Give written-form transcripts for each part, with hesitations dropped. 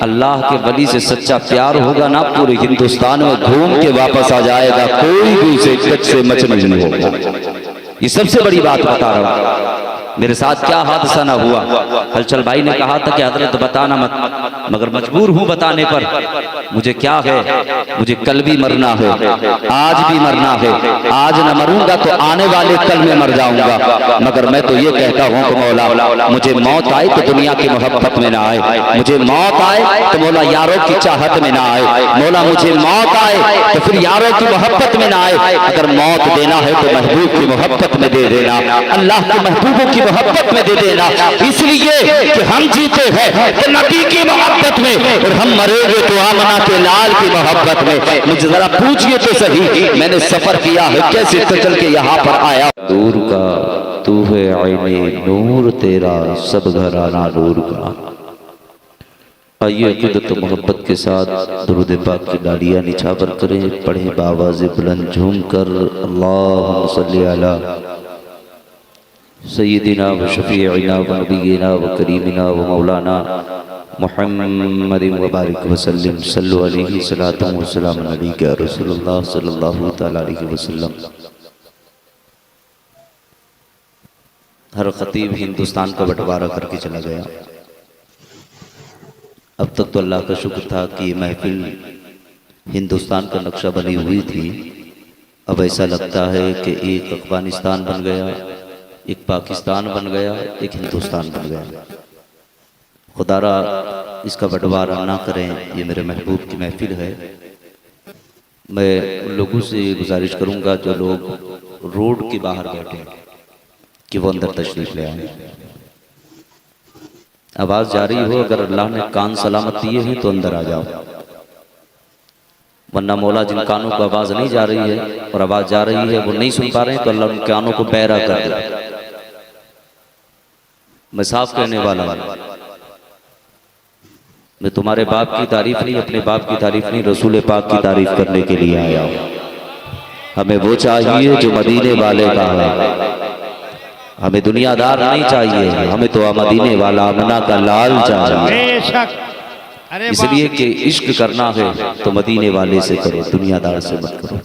अल्लाह के वली से सच्चा प्यार होगा ना, पूरे हिंदुस्तान में घूम के वापस आ जाएगा, कोई भी उसे कच्छ से मच नहीं होगा। ये सबसे बड़ी बात बता रहा हूँ। मेरे साथ क्या हादसा ना हुआ। हलचल भाई ने कहा था कि हजरत बताना मत, मगर मजबूर हूं बताने पर। मुझे क्या है, मुझे कल भी मरना है, आज भी मरना है। आज न मरूंगा तो आने वाले कल में मर जाऊंगा। मगर मैं तो ये कहता हूं कि मौला मुझे मौत आए तो दुनिया की मोहब्बत में ना आए, मुझे मौत आए तो मौला यारों की चाहत में ना आए, मौला मुझे मौत आए तो फिर यारों की मोहब्बत में ना आए। अगर मौत देना है तो महबूब की मोहब्बत में दे देना, अल्लाह के महबूबों की मोहब्बत में दे देना। इसलिए कि हम जीते हैं तो नबी की मोहब्बत में, और हम मरेंगे तो आमना के लाल की मोहब्बत में। मुझे जरा पूछिए तो सही, मैंने सफर किया है, कैसे चल के यहाँ पर आया। दूर का तू है आईने नूर तेरा, सब घराना नूर का। आइए अक़ीदत तो मोहब्बत के साथ दुरूद पाक की डालियाँ निछावर करें, पढ़े बावाज़ बुलंद झूम कर अल्लाहुम्मा सल्ली अला सय्यिदिना व शफ़ीइना व नबीना व करीमिना व मौलाना मुहम्मदिन व बारिक व सल्लिम सल्लु अलैहि सलातु व सलाम अलैका रसूलुल्लाह सल्लल्लाहु तआला अलैहि वसल्लम। हर खतीब हिंदुस्तान का बंटवारा करके चला गया। अब तक तो अल्लाह का शुक्र था कि महफिल हिंदुस्तान का नक्शा बनी हुई थी। अब ऐसा लगता है कि एक अफगानिस्तान बन गया, एक पाकिस्तान बन गया, एक हिंदुस्तान बन गया। खुदारा इसका बंटवारा ना करें, ये मेरे महबूब की महफिल है। मैं उन लोगों से गुजारिश करूंगा जो लोग रोड के बाहर बैठे कि वो अंदर तशरीफ ले आए। आवाज़ जा रही हो, अगर अल्लाह ने कान सलामत दिए हैं तो अंदर आ जाओ, वरना मौला जिन कानों को आवाज़ नहीं जा रही है और आवाज़ जा रही है वो नहीं सुन पा रहे हैं, तो अल्लाह उन कानों को बहरा कर दे। मैं साफ कहने वाला हूं, मैं तुम्हारे बाप की तारीफ नहीं, अपने बाप की तारीफ नहीं, रसूल पाक की तारीफ करने के लिए आया हूं। हमें वो चाहिए जो मदीने वाले का है, हमें दुनियादार नहीं चाहिए, हमें तो मदीने वाला अमना का लाल चाहिए। इसलिए कि इश्क करना है तो मदीने वाले से करो, दुनियादार से मत करो।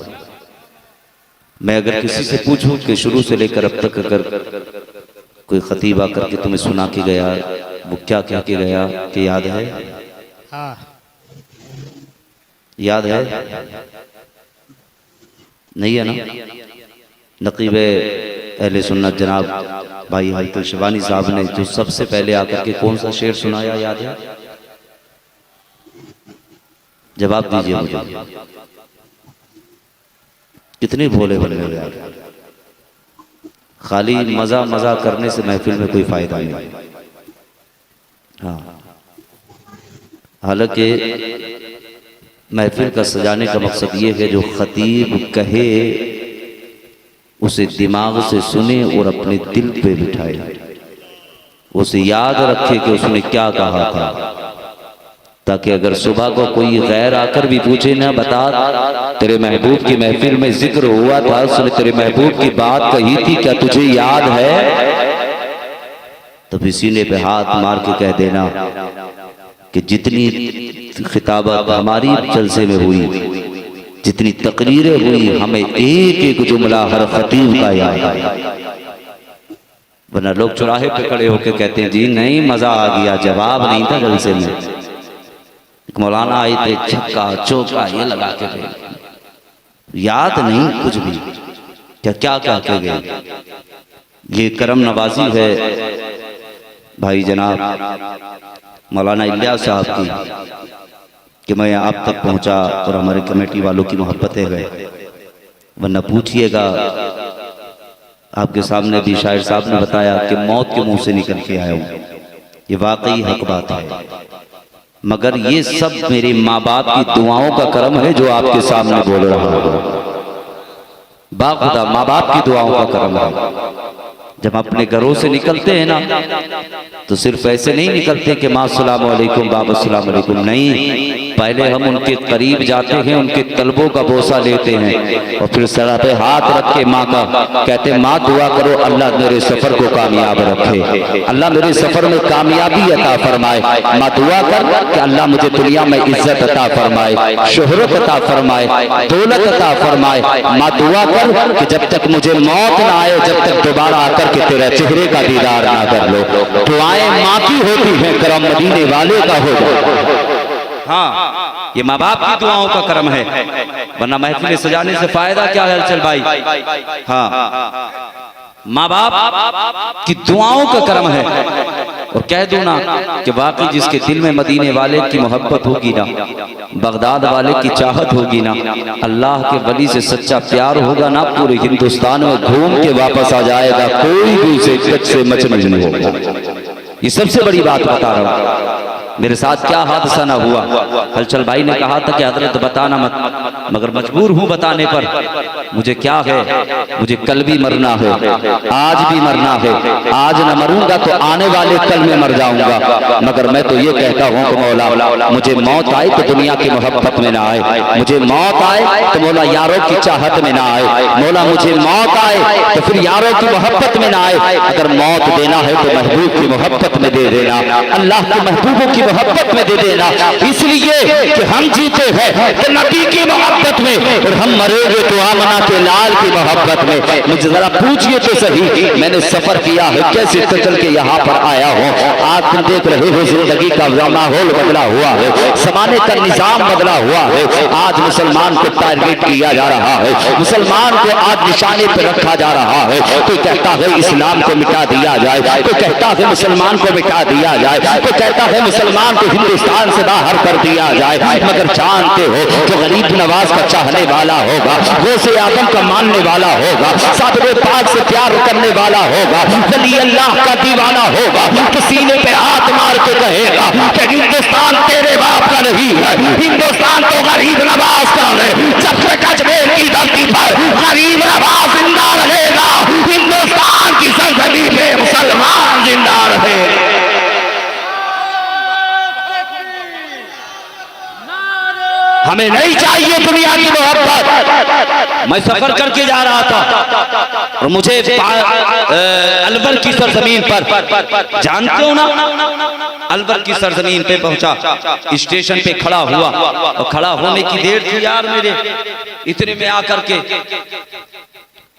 मैं अगर किसी से पूछूं कि शुरू से लेकर अब तक अगर कोई खतीब आकर के तुम्हें सुना के गया, वो क्या कह के गया कि याद है? याद है? नहीं है ना? नकीब अहले सुन्नत जनाब भाई हलकल शिवानी साहब ने जो सबसे पहले आकर के कौन सा शेर सुनाया, याद है? जवाब दीजिए मुझे। कितने भोले भोले हो यार। खाली मजा मजा करने से महफिल में कोई फायदा नहीं। हाँ, हालांकि महफिल का सजाने का मकसद ये है जो खतीब कहे उसे दिमाग से सुने और अपने दिल पे बिठाए, उसे याद रखे कि उसने क्या कहा था, ताकि अगर सुबह को कोई गैर आकर भी पूछे ना, बता तेरे महबूब की महफिल में जिक्र हुआ था, उसने तेरे महबूब की बात कही थी, क्या तुझे याद है? तो फिर सीने पे हाथ मार के कह देना कि जितनी खिताबत हमारी जलसे में हुई, जितनी तकरीरें हुई, हमें एक एक जुमला हर खतीब का याद है। वरना लोग चौराहे पे खड़े होकर कहते हैं जी नहीं मजा आ गया, जवाब नहीं था जलसे में। मौलाना आए थे, छक्का चौका ये लगा के गए, याद नहीं कुछ भी, क्या क्या क्या के गए। ये करम नवाजी है भाई जनाब मौलाना इलियास साहब की कि मैं आप तक पहुंचा और हमारे कमेटी वालों की मोहब्बतें गए। वरना पूछिएगा, आपके सामने भी शायर साहब ने बताया कि मौत के मुंह से निकल के आया हूं, ये वाकई हक बात है। मगर ये सब मेरे माँ बाप की दुआओं का करम है जो आपके सामने बोल रहा हूं। बाखुदा माँ बाप की दुआओं का करम है। जब अपने घरों से निकलते हैं ना तो सिर्फ ऐसे नहीं निकलते कि माँ अस्सलाम वालेकुम बाबा अस्सलाम वालेकुम, नहीं, पहले हम उनके करीब जाते हैं, उनके तलबों का बोसा लेते हैं और फिर सर पे हाथ रख के माँ का कहते माँ दुआ करो अल्लाह मेरे सफर को कामयाब रखे, अल्लाह मेरे सफर में कामयाबी अता फरमाए। माँ दुआ कर कि अल्लाह मुझे दुनिया में इज्जत अता फरमाए, शोहरत अता फरमाए, दौलत अता फरमाए। माँ दुआ कर कि जब तक मुझे मौत ना आए, जब तक दोबारा आकर के तेरे चेहरे का दीदार ना कर लो। दुआएं माँ की होती हैं, करम मदीने वाले का हो जाए। हाँ, ये माँ बाप की दुआओं का करम है, वरना महफिल सजाने से फायदा क्या है चल भाई। हाँ, माँ बाप की दुआओं का करम है। और कह दूं ना कि वाकई जिसके दिल में मदीने वाले की मोहब्बत होगी ना, बगदाद वाले की चाहत होगी ना, अल्लाह के वली से सच्चा प्यार होगा ना, पूरे हिंदुस्तान में घूम के वापस आ जाएगा, कोई भी उसे गच से मच नहीं होगा। ये सबसे बड़ी बात बता रहा हूँ। मेरे साथ क्या हादसा ना हुआ। हलचल भाई ने कहा था कि हजरत बताना मत, मगर मजबूर हूँ बताने पर। मुझे क्या है, मुझे कल भी मरना है, आज भी मरना है। आज न मरूंगा तो आने वाले कल में मर जाऊंगा, मगर मैं तो ये कहता हूँ कि मौला मुझे मौत आए तो दुनिया की मोहब्बत में ना आए, मुझे मौत आए तो मौला यारों की चाहत में ना आए, मौला मुझे मौत आए तो फिर यारों की मोहब्बत में ना आए। अगर मौत देना है तो महबूब की मोहब्बत में दे देना, अल्लाह के महबूबों की मोहब्बत में दे देना, इसलिए कि हम जीते हैं तो नबी की मोहब्बत में और हम मरेंगे तो आमना के लाल की मोहब्बत में। मुझे जरा पूछिए तो सही, मैंने सफर किया है, कैसे चल के यहाँ पर आया हूँ। आज तुम देख रहे हो जिंदगी का माहौल बदला हुआ है, जमाने का निजाम बदला हुआ है। आज मुसलमान को टारगेट किया जा रहा है, मुसलमान को आज निशाने पर रखा जा रहा है। कोई कहता है इस्लाम को मिटा दिया जाए, कोई कहता है मुसलमान को मिटा दिया जाए, कोई कहता है मुसलमान को हिंदुस्तान से बाहर कर दिया जाए। मगर जानते हो जो गरीब नवाज का चाहने वाला होगा, वो से आदम का मानने वाला होगा, सादरे पाक से प्यार करने वाला होगा, वली अल्लाह का दीवाना होगा, तो सीने पे हाथ मार के कहेगा कि हिंदुस्तान तेरे बाप का नहीं है, हिंदुस्तान तो गरीब नवाज का है। जब तक अजमेर की धरती पर गरीब नवाज जिंदा रहेगा, हिंदुस्तान की सरजमी में मुसलमान जिंदा रहेगा। हमें नहीं चाहिए दुनिया की मोहब्बत। मैं सफर करके जा रहा था और मुझे अलवर की सरजमीन पर, जानते हो ना, अलवर की सरजमीन पे पहुंचा, स्टेशन पे खड़ा हुआ और खड़ा होने की देर थी यार मेरे, इतने में आकर के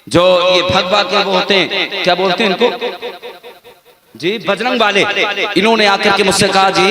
जो ये भगवा के वो होते हैं, क्या बोलते हैं इनको जी, बजरंग वाले, इन्होंने आकर के मुझसे कहा जी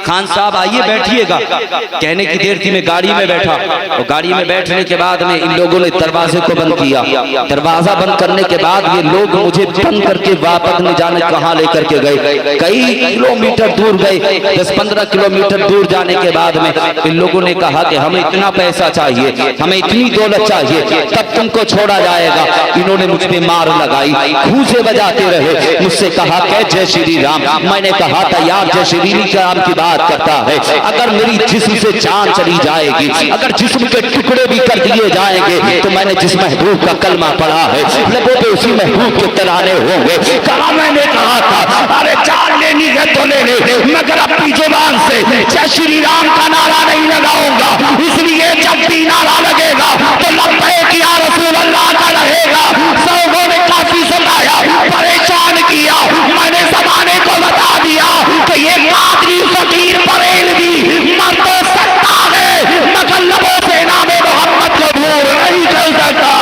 खान साहब आइए बैठिएगा। कहने की देर थी, मैं गाड़ी में बैठा और गाड़ी में बैठने के बाद में इन लोगों ने दरवाजे को बंद किया। दरवाजा बंद करने के बाद ये लोग मुझे बंद करके वापस न जाने कहाँ लेकर के गए, कई किलोमीटर दूर गए। 10-15 किलोमीटर दूर जाने के बाद में इन लोगों ने कहा कि हमें इतना पैसा चाहिए, हमें इतनी दौलत चाहिए, तब तुमको छोड़ा जाएगा। इन्होंने मुझ पे मार लगाई, खूंसे बजाते रहे, मुझसे कहा जय श्री राम। मैंने कहा था यार जय श्री राम की बात करता है, अगर मेरी जिस्म से जान चली जाएगी, अगर जिस्म के टुकड़े भी कर दिए जाएंगे तो मैंने जिस महबूब का कलमा पढ़ा है लबों पे उसी महबूब के तराने होंगे। कहा मैंने कहा था अरे जान लेनी है तो ले ले, मगर अपनी जुबान से जय श्री राम का नारा नहीं लगाऊंगा, इसलिए जब भी नारा लगेगा तो लब्बैक या रसूल अल्लाह का रहेगा। लोगों ने काफी सताया, परेशान किया, मैंने जमाने को बता दिया कि ये कादरी फकीर परेल भी मर तो सकता है, मगर लबों से नाम मोहम्मद को दूर नहीं चल सकता।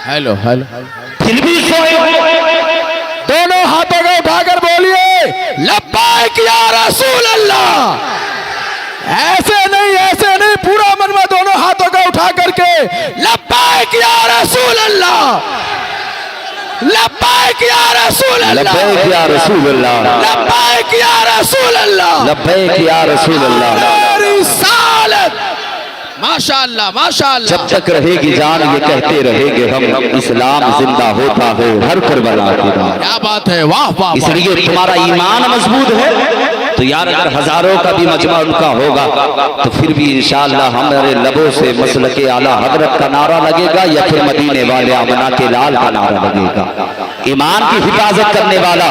हेलो हेलो, फिर भी सोए, दोनों हाथों को उठाकर बोलिए लब्बैक या रसूल अल्लाह। ऐसे नहीं, पूरा मन में दोनों हाथों को उठा करके लब्बैक या रसूल अल्लाह, लब्बैक या रसूल अल्लाह, लब्बैक या रसूल अल्लाह, लब्बैक या रसूल अल्लाह, लब्बैक या रसूल अल्लाह। रिसालत माशाअल्लाह माशाअल्लाह। जब तक रहेगी जान ये कहते रहेंगे हम, इस्लाम जिंदा होता है हर करबला के बाद। क्या बात है, वाह वाह। इसलिए तुम्हारा ईमान मजबूत है तो यार अगर हजारों का भी मजमा उनका होगा तो फिर भी इंशाअल्लाह हमारे लबों से मसलके आला हजरत का नारा लगेगा या फिर मदीने वाले आमना के लाल का नारा लगेगा। ईमान की हिफाजत करने वाला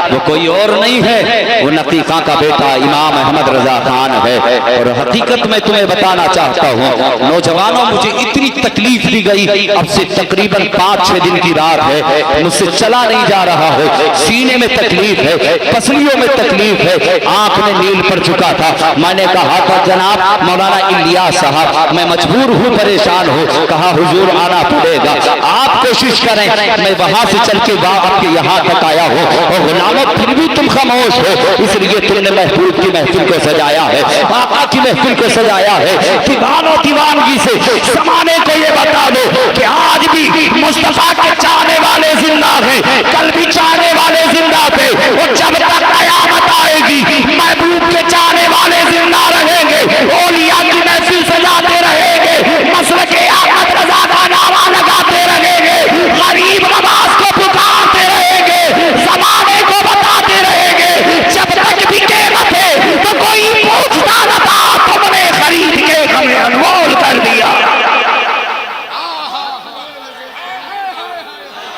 वो कोई और नहीं है, वो नतीका का बेटा इमाम अहमद रजा खान है। और हकीकत में तुम्हें बताना चाहता हूँ नौजवानों, मुझे इतनी तकलीफ दी गई, अब से तकरीबन 5-6 दिन की रात है, मुझसे चला नहीं जा रहा है, सीने में तकलीफ है, पसलियों में तकलीफ है, आंख में नील पड़ चुका था। मैंने कहा था जनाब मौलाना इलियास साहब मैं मजबूर हूँ, परेशान हूँ। कहा हुजूर आना पड़ेगा, आप कोशिश करें। मैं वहां से चल के आपके यहाँ तक आया हूँ और गुलामों फिर भी तुम खामोश हो, इसलिए तुमने महबूब की महफिल को सजाया है, आका की महफिल को सजाया है। दीवानों दीवानगी से समाने को ये बता दो कि आज भी मुस्तफा के चाहने वाले जिंदा हैं, कल भी चाहने वाले जिंदा थे, और जब तक कयामत आएगी महबूब के चाहने वाले जिंदा रहेंगे, औलिया की महफिल सजाते रहेंगे, मसलके अहमद रजा का नारा लगाते रहेंगे, गरीब नवाज को पुकारते रहेंगे, जमाने को बताते रहेंगे, जब तक भी कीमत है तो कोई पूछता न था, तुमने खरीद के हमें अनमोल कर दिया।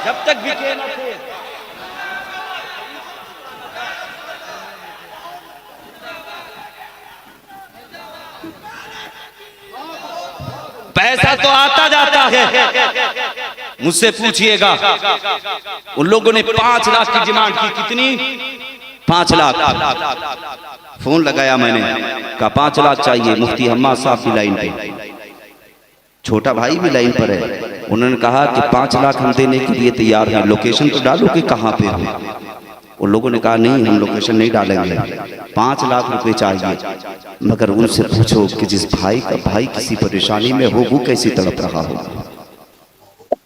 जब तक भी कीमत है पैसा तो आता जाता है। मुझसे पूछिएगा उन लोगों ने 5 लाख की डिमांड की, कितनी? 5 लाख। फोन लगाया मैंने, कहा 5 लाख चाहिए। मुफ्ती हम्मा साहब की लाइन पे, छोटा भाई भी लाइन पर है। उन्होंने कहा कि 5 लाख हम देने के लिए तैयार हैं, लोकेशन तो डालो कि कहाँ पे हो। उन लोगों ने कहा नहीं हम लोकेशन नहीं डालेंगे, 5 लाख रुपए चाहिए। मगर उनसे पूछो कि जिस भाई का भाई किसी परेशानी में हो वो कैसी तड़प रहा हो।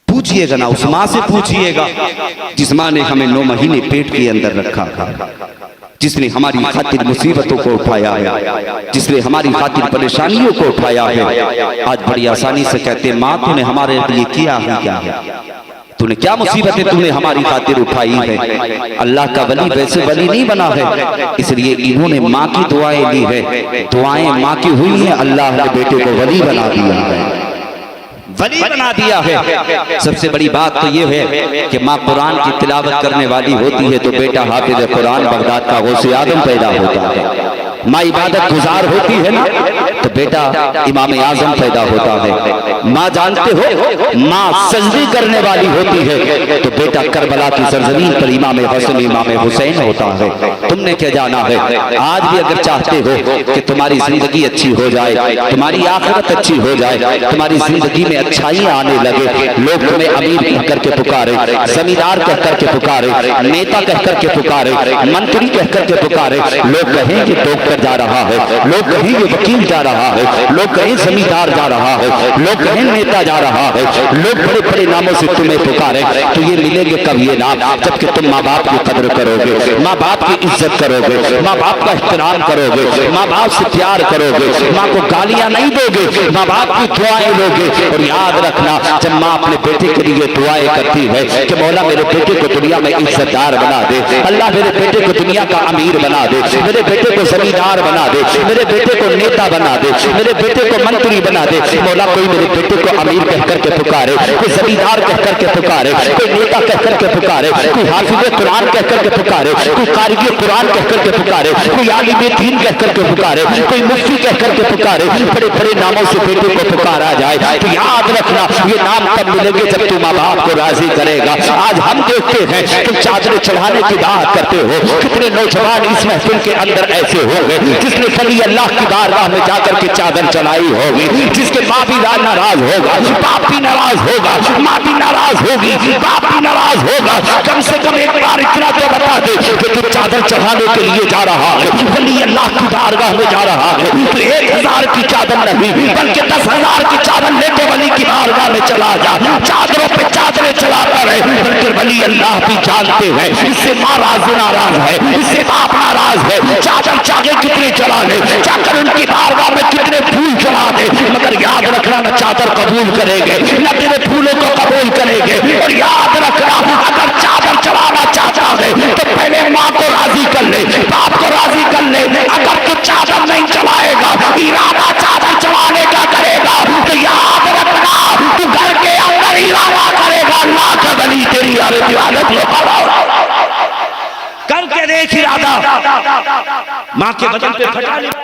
पूछिएगा ना, उस माँ से पूछिएगा जिस माँ ने हमें 9 महीने पेट के अंदर रखा था, जिसने हमारी खातिर मुसीबतों को उठाया है, जिसने हमारी खातिर परेशानियों को उठाया है। आज बड़ी आसानी से कहते हैं माँ तूने हमारे लिए किया है क्या है, तूने क्या मुसीबतें तूने हमारी खातिर उठाई है। अल्लाह का वली वैसे वली नहीं बना है, इसलिए इन्होंने माँ की दुआएं ली है, दुआएं माँ की हुई है, अल्लाह ने बेटे को वली बना दिया है, वली बना दिया है। सबसे बड़ी बात तो ये है कि माँ कुरान की तिलावत करने वाली होती है तो बेटा हाफिज कुरान बगदाद का गौसे आजम पैदा होता है। माँ इबादत गुजार होती है ना तो बेटा इमाम आजम पैदा होता है। माँ जानते हो माँ सजदी करने वाली होती है तो बेटा करबला की सरजमीन पर इमाम हसन इमाम हुसैन होता है। तुमने क्या जाना है, आज भी अगर चाहते हो कि तुम्हारी जिंदगी अच्छी हो जाए, तुम्हारी आखिरत अच्छी हो जाए, तुम्हारी जिंदगी में अच्छाई आने लगे, लोग तुम्हें अमीर कह करके पुकारे, जमींदार कह करके पुकारे, नेता कह करके पुकारे, मंत्री कह करके पुकारे, लोग कहेंगे डॉक्टर जा रहा है, लोग कहेंगे वकील जा रहा है, लोग कहें जमींदार जा रहा है, लोग कहें नेता जा रहा है, लोग बड़े बड़े नामों से तुम्हें पुकारे, तो ये मिलेंगे कब ये नाम जबकि तुम माँ बाप की कदर करोगे, माँ बाप की इज्जत करोगे, माँ बाप का एहतराम करोगे, माँ बाप से प्यार करोगे, माँ को गालियां नहीं दोगे, माँ बाप की दुआएं लोगे। और याद रखना जब माँ अपने बेटे के लिए दुआएं करती है कि मौला मेरे बेटे को दुनिया में इज्जतदार बना दे, अल्लाह मेरे बेटे को दुनिया का अमीर बना दे, मेरे बेटे को जमींदार बना दे, मेरे बेटे को नेता बना दे, मेरे बेटे को मंत्री बना दे। मौला कोई मेरे बेटे को अमीर कह करके पुकारे, कोई जमींदार कह करके पुकारे, कोई नेता कह करके पुकारे, कोई हाफिज कुरान कह करके पुकारे, कोई कारी कुरान कह करके पुकारे, कोई आलिम दीन कह करके पुकारे, कोई मुफ्ती कह करके पुकारे, बड़े बड़े नामों से बेटे को पुकारा जाए तो याद रखना ये नाम तब मिलेंगे जब तू माँ बाप को राजी करेगा। आज हम देखते हैं तुम चादरें चढ़ाने की बात करते हो, कितने नौजवान इस महफिल के अंदर ऐसे होंगे जिसने कभी अल्लाह की बारगाह में जाकर के चादर चढ़ाई होगी, जिसके माँ भी नाराज होगा, बाप भी नाराज होगा, माँ भी नाराज होगी, बाप भी नाराज होगा। कम से कम एक बार इतना तो बता दे कि तू चादर चढ़ाने के लिए जा रहा है, वली अल्लाह की बारगाह में जा रहा है, तो 1000 की चादर नहीं बल्कि 10,000 की चादर लेके वली की बारगाह में चला जा। चादरों पे चादरें चलाता रहे, बल्कि वली अल्लाह भी जानते हैं इससे माँ नाराज है, इससे बाप नाराज है। चादर चाहे कितने चला ले, चाकर उनकी बारगाह में कितने फूल चला दे, मगर याद रखना न चादर कबूल करेंगे न तेरे फूलों को कबूल करेंगे। और याद रखना अगर चादर चलाना चाहता है तो पहले माँ को राजी कर ले, बाप को राजी कर ले, इरादा चादर चढ़ाने का करेगा तो याद रखना तू घर के अंदर इरादा करेगा अल्लाह का वली तेरी इबादत करके देख इरादा। माँ के बदन पे फटा लिबास,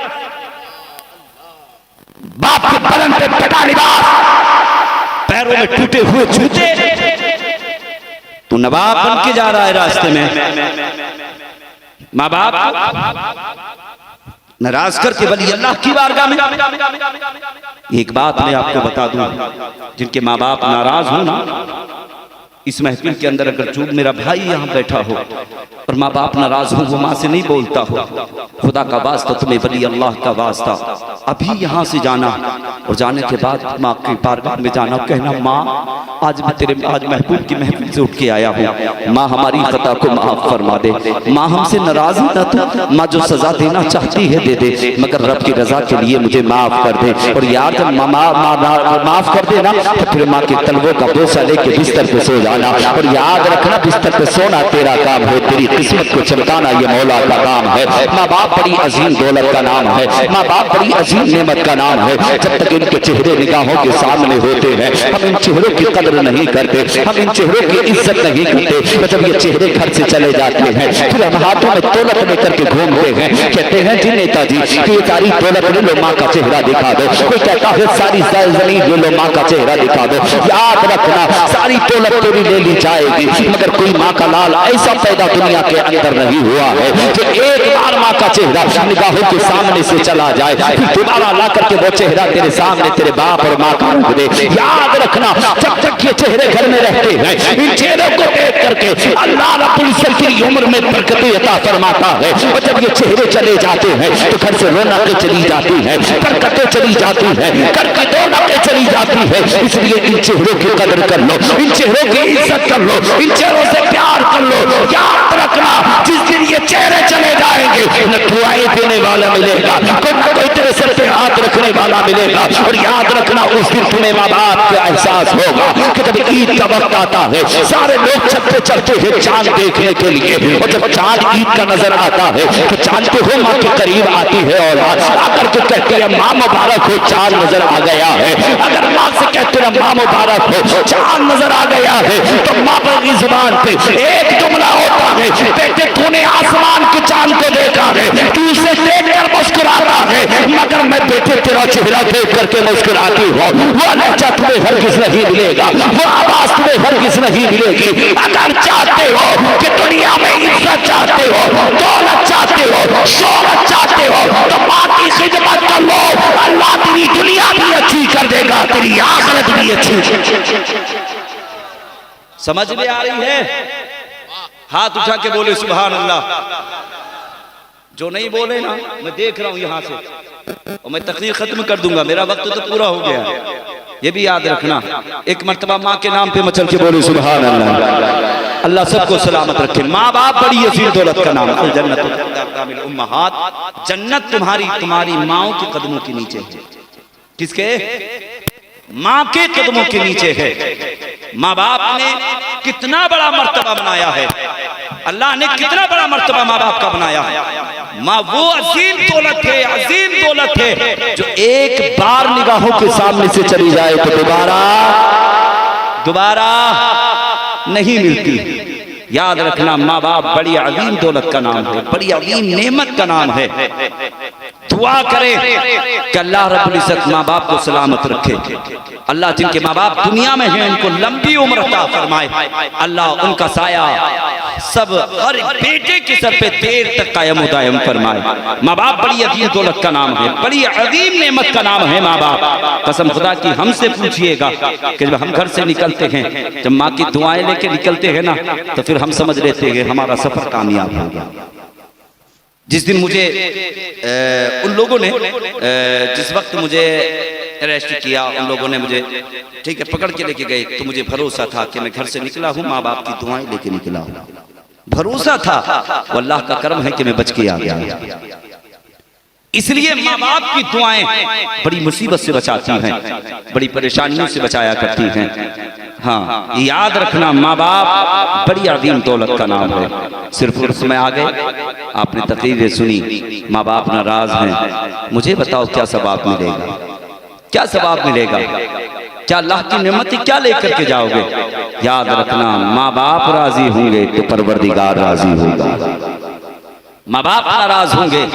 बाप के बदन पे फटा लिबास, पैरों में टूटे हुए जूते, तू नवाब बन के जा रहा है रास्ते में। माँ बाप नाराज करके वली अल्लाह की बारगाह में। एक बात मैं आपको बता दूं, जिनके माँ बाप नाराज हो ना, इस महफिल के अंदर अगर जो मेरा भाई यहाँ बैठा हो और माँ बाप नाराज हो, वो माँ से नहीं बोलता हो, खुदा का वास्ता तुम्हें वली अल्लाह का वास्ता अभी यहाँ से जाना और जाने के बाद माँ की बारगाह में जाना, कहना माँ आज महबूब की महफिल से उठ के आया हूँ, माँ हमारी खता को माफ फरमा दे, माँ हमसे नाराज है ना तो माँ जो सजा देना चाहती है दे दे, मगर रब की रजा के लिए मुझे माफ कर दे। और यार जब माफ कर देना तो फिर माँ के तलवों का बोझा लेके बिस्तर पे सो जाना। और याद रखना बिस्तर पे सोना तेरा काम है, तेरी किस्मत को चमकाना ये मौला का काम है। माँ बाप बड़ी अजीम दौलत का नाम है, माँ बाप बड़ी अजीम नेमत का नाम है। जब तक इनके चेहरे निगाहों के सामने होते हैं हम इन चेहरों की कदर नहीं करते, हम इन चेहरों की इज्जत नहीं करते। जब ये चेहरे घर से चले जाते हैं फिर हम हाथों में दौलत लेकर के घूमते हैं, कहते हैं जी नेताजी कि ये सारी दौलत ले लो, माँ का चेहरा दिखा दो। कोई कहता है सारी जमीन ले लो, माँ का चेहरा दिखा दो। याद रखना सारी दौलत तेरी ले ली जाएगी, मगर कोई माँ का लाल ऐसा पैदा दुनिया के अंदर नहीं हुआ है जो एक बार माँ का चेहरा निगाहों के सामने से चला जाए फिर दोबारा ला करके वो चेहरा तेरे सामने तेरे बाप और माँ का रख दे। याद रखना जब तक ये चेहरे घर में रहते हैं इन चेहरों को देख करके अल्लाह रब्बुल इज्जत की उम्र में बरकतें अता फरमाता है। और जब ये चेहरे चले जाते हैं तो घर से रौनकें चली जाती है, बरकतें चली जाती है, घर की रौनकें चली जाती है। इसलिए इन चेहरों की कदर कर लो, इन चेहरों की इज्जत कर लो, इन चेहरों से प्यार कर लो। याद रखना जिस दिन ये चेहरे चले जाएंगे न दुआएं देने वाला मिलेगा, कोई ना कोई तेरे सर पे हाथ रखने वाला मिलेगा। और याद रखना उस दिन तुम्हें माँ बाप का एहसास होगा कि जब ईद का वक्त आता है सारे लोग छत पे चढ़ते हैं चांद देखने के लिए, और जब चांद ईद का नजर आता है तो चांद के हो माँ के करीब आती है और आकर के कहते हैं माँ मुबारक हो चांद नजर आ गया है। अगर माँ से कहते हैं माँ मुबारक हो चांद नजर आ गया है तो माँ की जुबान पे एक जुमला होता है, बेटे तूने आसमान के चांद को देखा है, तू उसे देखकर मुस्कुराता है, मगर मैं बेटे तेरा चेहरा देख करके मुस्कुराती हूँ। वो लहजा तुम्हें हरगिज़ नहीं मिलेगा, वो आवाज तुम्हें हरगिज़ नहीं मिलेगी। अगर चाहते हो कि दुनिया में इज्जत चाहते हो, दौलत चाहते हो, शोहरत चाहते हो तो माँ की खिदमत कर लो, अल्लाह तेरी दुनिया भी अच्छी कर देगा, तेरी आखिरत भी अच्छी। समझ में आ रही है? हाथ उठा के बोले सुभान अल्लाह। जो नहीं बोले ना मैं देख रहा हूं यहां से, और मैं तकरीर खत्म कर दूंगा, मेरा वक्त तो पूरा हो गया। ये भी याद रखना, एक मर्तबा माँ के नाम पे मचल के बोले सुभान अल्लाह। अल्लाह सबको सलामत रखे। माँ बाप बड़ी अजीम दौलत का नाम है। जन्नत उम्महात, जन्नत तुम्हारी माओ के कदमों के नीचे है। किसके? माँ के कदमों के नीचे है। माँ बाप ने कितना बड़ा मर्तबा बनाया है, अल्लाह ने कितना बड़ा मर्तबा माँ बाप का बनाया है। माँ वो अजीम दौलत है, अजीम दौलत है जो एक बार निगाहों के सामने से चली जाए तो दोबारा नहीं मिलती। याद रखना माँ बाप बड़ी अजीम दौलत का नाम है, बड़ी अजीम नेमत का नाम है। दुआ करें कि अल्लाह रब्बुल इज्जत माँ बाप को सलामत रखे। अल्लाह जिनके माँ बाप दुनिया में हैं उनको लंबी उम्र अता फरमाए। अल्लाह उनका साया सब हर बेटे के सर पे देर तक कायम दायम फरमाए। माँ बाप बड़ी अजीम दौलत का नाम है, बड़ी अजीम नेमत का नाम है माँ बाप। कसम खुदा की हमसे पूछिएगा कि जब हम घर से निकलते हैं, जब माँ की दुआएं लेके निकलते हैं ना, तो फिर हम समझ लेते हैं हमारा सफर कामयाब हो गया। जिस दिन मुझे उन लोगों ने जिस वक्त मुझे अरेस्ट किया, उन लोगों ने मुझे ठीक है पकड़ के लेके गए, तो मुझे भरोसा था कि मैं घर से निकला हूँ माँ बाप की दुआएं लेके निकला हूँ। भरोसा था, वो अल्लाह का करम है कि मैं बच के आ गया। इसलिए माँ बाप की दुआएं बड़ी मुसीबत से बचाती हैं, बड़ी परेशानियों से बचाया करती हैं। हाँ, याद रखना, माँ बाप बड़ी अजीम दौलत का नाम है। सिर्फ उसमें आ गए, आपने तकरीरें सुनी, माँ बाप नाराज हैं, मुझे बताओ क्या सवाब मिलेगा, क्या सवाब मिलेगा, क्या अल्लाह की नेमत क्या लेकर के जाओगे? याद रखना, माँ बाप राजी होंगे तो परवरदिगार राजी होगा। माँ बाप नाराज होंगे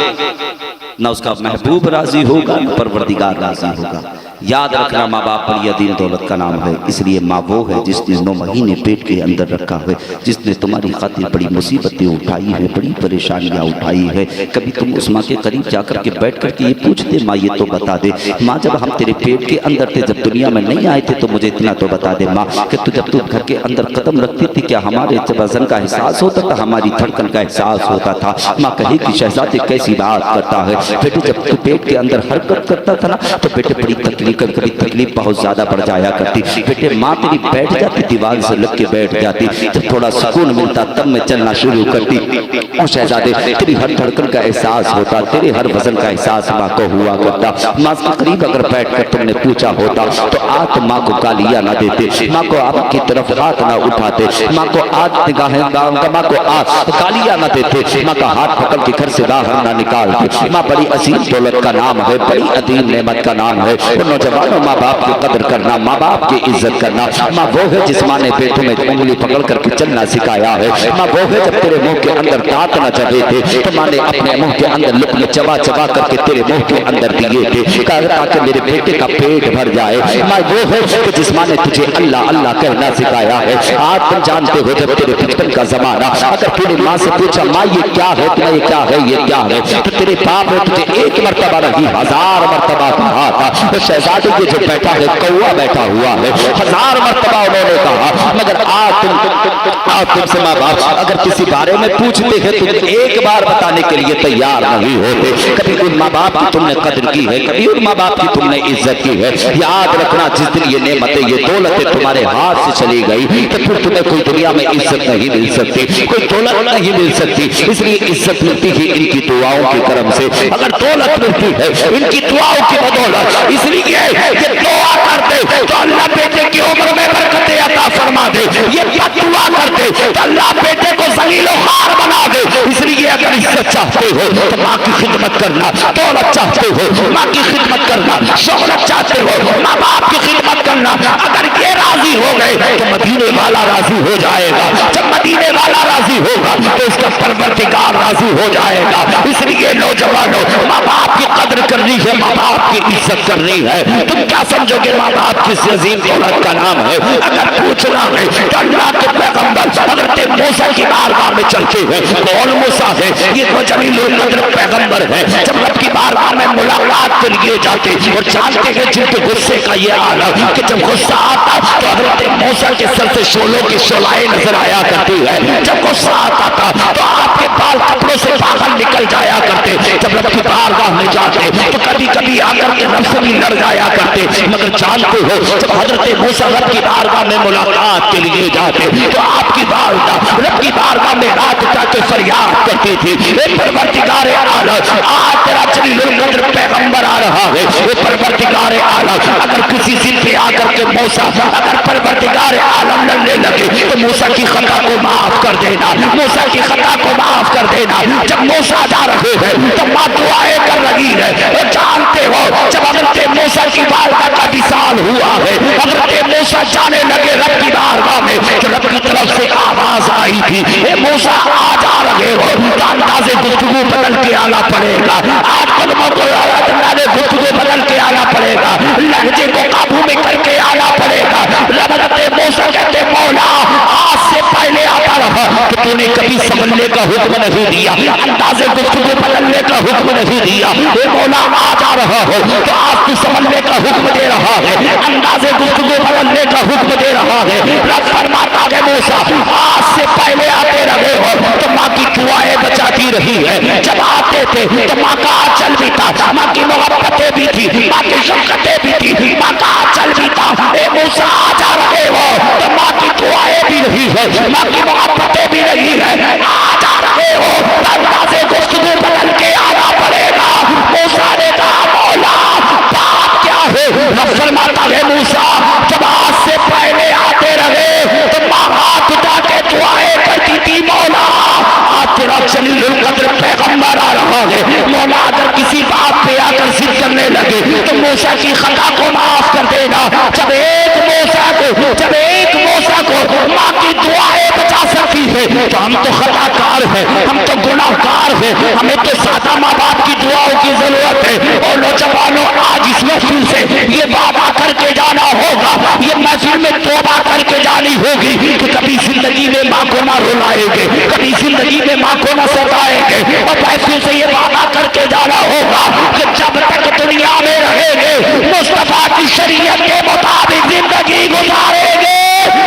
ना उसका महबूब राजी होगा, ना परवरदिगार राजी होगा। याद रखना, माँ बाप बड़ी अदीम दौलत का नाम है। इसलिए माँ वो है जिसने 9 महीने पेट के अंदर रखा है, जिसने तुम्हारी खातिर बड़ी मुसीबतें उठाई है, बड़ी परेशानियाँ उठाई है। कभी तुम उस माँ के करीब जाकर के बैठ करके ये पूछते, माँ ये तो बता दे, माँ जब हम तेरे पेट के अंदर थे, जब दुनिया में नहीं आए थे, तो मुझे इतना तो बता दे माँ कि तू जब तू घर के अंदर कदम रखती थी, क्या हमारे वजन का एहसास होता था, हमारी धड़कन का एहसास होता था? माँ कहे कि शहजादे कैसी बात करता है बेटे, जब तू पेट के अंदर हरकत करता था ना, तो बेटे बड़ी तकलीफ, कभी तकलीफ बहुत ज्यादा बढ़ जाया करती। बेटे माँ तेरी बैठ जाती, दीवार से लग के बैठ जाती, जब थोड़ा सुकून मिलता तब मैं चलना शुरू करती। और शहजादे तेरी हर धड़कन का एहसास होता, तेरे हर वजन का एहसास माँ को हुआ करता। माँ के करीब अगर बैठ कर तुमने पूछा होता तो आप माँ को गालियां ना देते, माँ को आपकी तरफ हाथ ना उठाते, माँ को आज निगाहें, माँ को आज गालियां ना देते, माँ का हाथ पकड़ के घर से बाहर ना निकालते। माँ बड़ी अजीम दौलत का नाम है, बड़ी अदीम नेमत का नाम है। नौजवानों, माँ बाप की कदर करना, माँ बाप की इज्जत करना। माँ वो है जिस माँ ने पेट में उंगली पकड़ करके चलना सिखाया है। माँ वो है जब तेरे मुंह के अंदर दांत न चढ़े थे तो माँ ने अपने मुंह के अंदर लुकमे चबा चबा करके तेरे मुंह के अंदर दिए थे ताकि मेरे बेटे का पेट भर जाए। माँ वो है कि जिस माँ ने तुझे अल्लाह अल्लाह कहना सिखाया है। आज तुम जानते हो, जब तेरे बचपन का जमाना, अगर तूने माँ से पूछा माँ ये क्या है, तुम्हें क्या है, ये क्या है, तो तेरे बाप ने तुझे एक मर्तबा नहीं 1000 मर्तबा कहा था। तो शहजादे ये जो बैठा है, कौवा बैठा हुआ है, 1000 मर्तबा उन्होंने कहा। मगर आज तुमसे माँ बाप अगर किसी बारे में पूछते हैं तो एक बार बताने के लिए तैयार नहीं होते। कभी उन माँ बाप की तुमने कदर की है, कभी उन माँ बाप की तुमने इज्जत की है। याद रखना, जिस दिन ये नेमतें, ये दौलतें तुम्हारे हाथ से चली गई तो फिर तुम्हें कोई दुनिया में इज्जत नहीं मिल सकती, कोई दौलत नहीं मिल सकती। इसलिए इज्जत मिलती ही इनकी दुआओं के करम से। अगर दौलत मिलती है इनकी दुआओं की बदौलत, इसलिए ये दुआ करते तो अल्लाह बेटे की उम्र में बरकतें अता फरमा दे, ये दुआ करते तो अल्लाह बेटे को जलीलो खार बना दे। इसलिए अगर इज्जत चाहते हो तो माँ की खिदमत करना, दौलत चाहते हो माँ की खिदमत करना, शोहरत चाहते हो माँ बाप की खिदमत करना। अगर ये राजी हो गए तो मदीने वाला राजी हो जाएगा। जब मदीने वाला राजी होगा तो इसका परवरदिगार राजी हो जाएगा। इसलिए नौजवानों, माँ बाप की कदर करनी है, माँ बाप की इज्जत करनी है। तुम क्या समझोगे माँ बाप किस अजीम दौलत का नाम है? अगर पूछना है तो अल्लाह के पैगंबर हज़रत मूसा की बारगाह में चलते हैं। कौन मूसा है? ये तो जलीलुल कद्र पैगंबर है। जब रब की बारगाह में मुलाकात के लिए जाते और जानते हैं जिनके गुस्से का ये आलम कि जब गुस्सा आता तो हज़रत मूसा के सर से शोलों की शोलाएं नजर आया करती है। जब गुस्सा आता था तो आपके बाल कपड़ों से बाहर निकल जाया करते। जब रब की बारगाह में जाते तो कभी कभी आकर के रब से भी लड़ जाया करते। मगर जानते हो, जब हज़रत मूसा रब की बारगाह में मुलाकात के लिए जाते तो आपकी बारगाह रब की बारगाह में रात जाके फरियाद करती थी, परवरदिगार आलम, आज तेरा जलीलुल कद्र पैगंबर आ रहा है। परवरदिगार आलम, अगर किसी सिर पे आकर के मूसा अगर परवरदिगार आलम लड़ने लगे तो मूसा की खता को माफ कर देना, मूसा की खता को माफ कर देना। जब मूसा जा रहे हैं तो माँ दुआएं कर रही है। जानते हो, जब हज़रत मूसा की बारगाह का विशाल हुआ है, हज़रत मूसा जाने लगे रब की बारगाह में, तो रब की तरफ से आवाज आई थी, ए मूसा आ जा रहे हो, तो अंदाज़े गुफ्तगू बदल के आना पड़ेगा। आज कदमों को गुफ्तगू बदल के आना पड़ेगा, लहजे को काबू में करके आना पड़ेगा। हज़रत मूसा कहते मौला आज से पहले आता रहा कि तूने कभी संभलने का हुक्म नहीं दिया, अंदाज़े गुफ्तगू बदलने का हुक्म नहीं दिया। ए मौला आ जा रहा हो तो आज तू संभलने का हुक्म दे रहा है, अंदाज़े गुफ्तगू बदलने का हुक्म दे रहा है। रब फरमाता है मूसा आज से पहले आते रहे हो तो माँ की दुआएं बचाती रही है। जब आते थे तो माँ का आंचल भी था, माँ की मोहब्बतें भी थी, माँ की शफ़क़तें भी थी, माँ का आंचल भी था। ए मूसा आ जा रहे हो तो माँ की दुआएं भी रही है, माँ की मोहब्बतें भी रही है। आ जा रहे हो तो अंदाज़े गुफ्तगू बदल के आना पड़ेगा। ना मौला बाप क्या है। रब फरमाता है मूसा जब आज से पहले आते रहे तो माँ हाथ उठा के दुआएं करती थी, मौला आज तेरा जलीलुल कद्र पैगंबर आ रहा है, मौला अगर किसी बात पे आकर जिद करने लगे तो मूसा की खता को माफ कर देना। जब एक मूसा को माँ की दुआएं बचा सकती है तो हम तो खताकार हैं, हम तो गुनाहगार हैं, हमें तो सादा माँ बाप की दुआओं की जरूरत है। और नौजवानों आज इस महफिल से ये वादा करके जाना होगा, ये महफिल में तौबा करके जानी होगी कि कभी जिंदगी में माँ को ना रुलाएंगे, कभी जिंदगी में माँ को ना सताएंगे। और महफिल से ये वादा करके जाना होगा कि जब तक दुनिया में रहेंगे मुस्तफा की शरीयत के मुताबिक जिंदगी गुजारेंगे।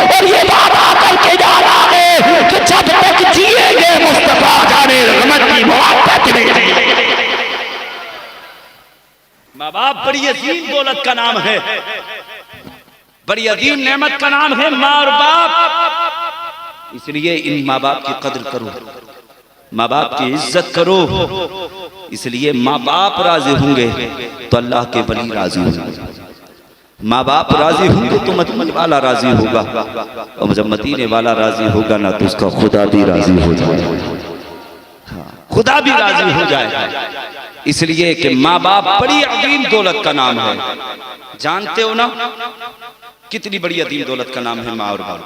और ये वादा करके जाना है कि जब तक जिएंगे मुस्तफा जाने रहमत की मोहब्बत में। माँ बाप बड़ी अजीम दौलत का नाम है, बड़ी अजीम नेमत का नाम है माँ और बाप। इसलिए इन माँ बाप की कदर करो, माँ बाप की इज्जत करो। इसलिए माँ बाप राजी होंगे तो अल्लाह के वली राजी होंगे, माँ बाप राजी होंगे तो मदीने वाला राजी होगा, और जब मदीने वाला राजी होगा ना तो उसका खुदा भी राजी हो जाएगा, खुदा भी राजी हो जाएगा। इसलिए कि माँ बाप बड़ी अजीम दौलत का नाम है। जानते हो ना कितनी बड़ी अजीम दौलत का नाम है माँ और बाप।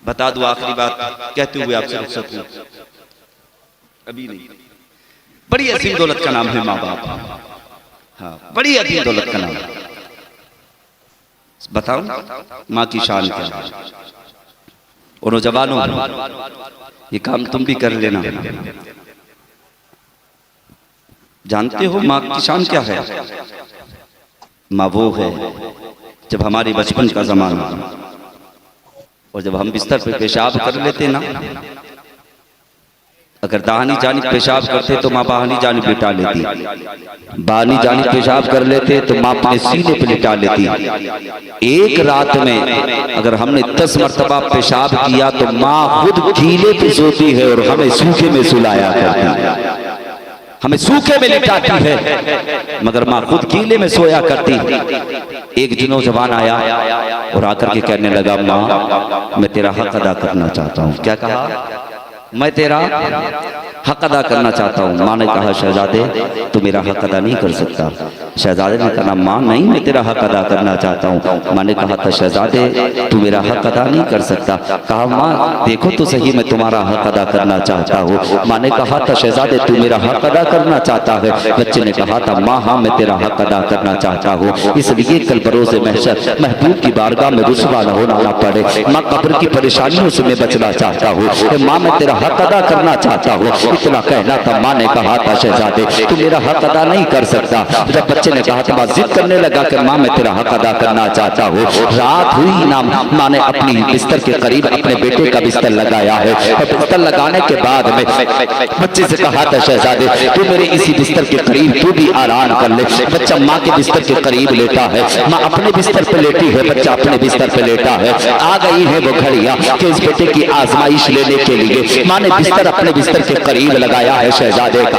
बता दो आखिरी बात कहते हुए आपसे रुखसत हूं, अभी नहीं। बड़ी अजीम दौलत का नाम है माँ बाप। हाँ, बड़ी अजीम दौलत का नाम है। बताओ माँ की शान क्या है। और नौजवानों ये काम तुम भी कर लेना। जानते हो माँ की शान क्या है? माँ वो है जब हमारे बचपन का जमाना और जब हम बिस्तर पे पेशाब कर लेते ना, अगर दाहिनी जानिब पेशाब करते तो माँ बाहिनी जानिब लिटा लेती, बाहिनी जानिब पेशाब कर लेते तो माँ अपने सीने पे लिटा लेती। एक रात में अगर हमने 10 मरतबा पेशाब किया तो माँ खुद गीले पे सोती है और हमें सूखे में सुलाया करती है, हमें सूखे में लिटाती है, मगर माँ खुद गीले में सोया करती। एक दिन नौजवान आया और आकर के कहने लगा, माँ मैं तेरा हक अदा करना चाहता हूँ। क्या कहा? मैं तेरा हक अदा करना चाहता हूँ। माँ ने कहा, शहजादे तू मेरा हक अदा नहीं कर सकता। शहजादे ने कहा, माँ नहीं मैं तेरा हक अदा करना चाहता हूँ। माँ ने कहा था, शहजादे तू मेरा हक अदा नहीं कर सकता। कहा, माँ देखो तो सही मैं तुम्हारा हक अदा करना चाहता हूँ। माँ ने कहा था, शहजादे तू मेरा हक अदा करना चाहता है। बच्चे ने कहा था, माँ हाँ मैं तेरा हक अदा करना चाहता हूँ, इसलिए कल बरोज़े महशर महबूब की बारगाह में रुसवा न होना ना पड़े। माँ कब्र की परेशानियों से मैं बचना चाहता हूँ। माँ मैं तेरा हक अदा करना चाहता हूँ। इतना कहना था। माँ ने कहा था, शहजादे तू मेरा हक अदा नहीं कर सकता। जब बच्चे ने कहा था, जिद करने लगा कि माँ मैं तेरा हक अदा करना चाहता हूँ। रात हुई ना, माँ ने अपनी बिस्तर के करीब अपने बेटे का बिस्तर लगाया है और बिस्तर लगाने के बाद में बच्चे से कहा था, शहजादे तू मेरे इसी बिस्तर के करीब तू भी आराम कर ले। बच्चा माँ के बिस्तर के करीब लेटा है, माँ अपने बिस्तर पे लेटी है, बच्चा अपने बिस्तर पे लेटा है। आ गई है वो घड़ियां कि इस बेटे की आजमाइश लेने के लिए माँ ने बिस्तर अपने बिस्तर के करीब लगाया है शहजादे का।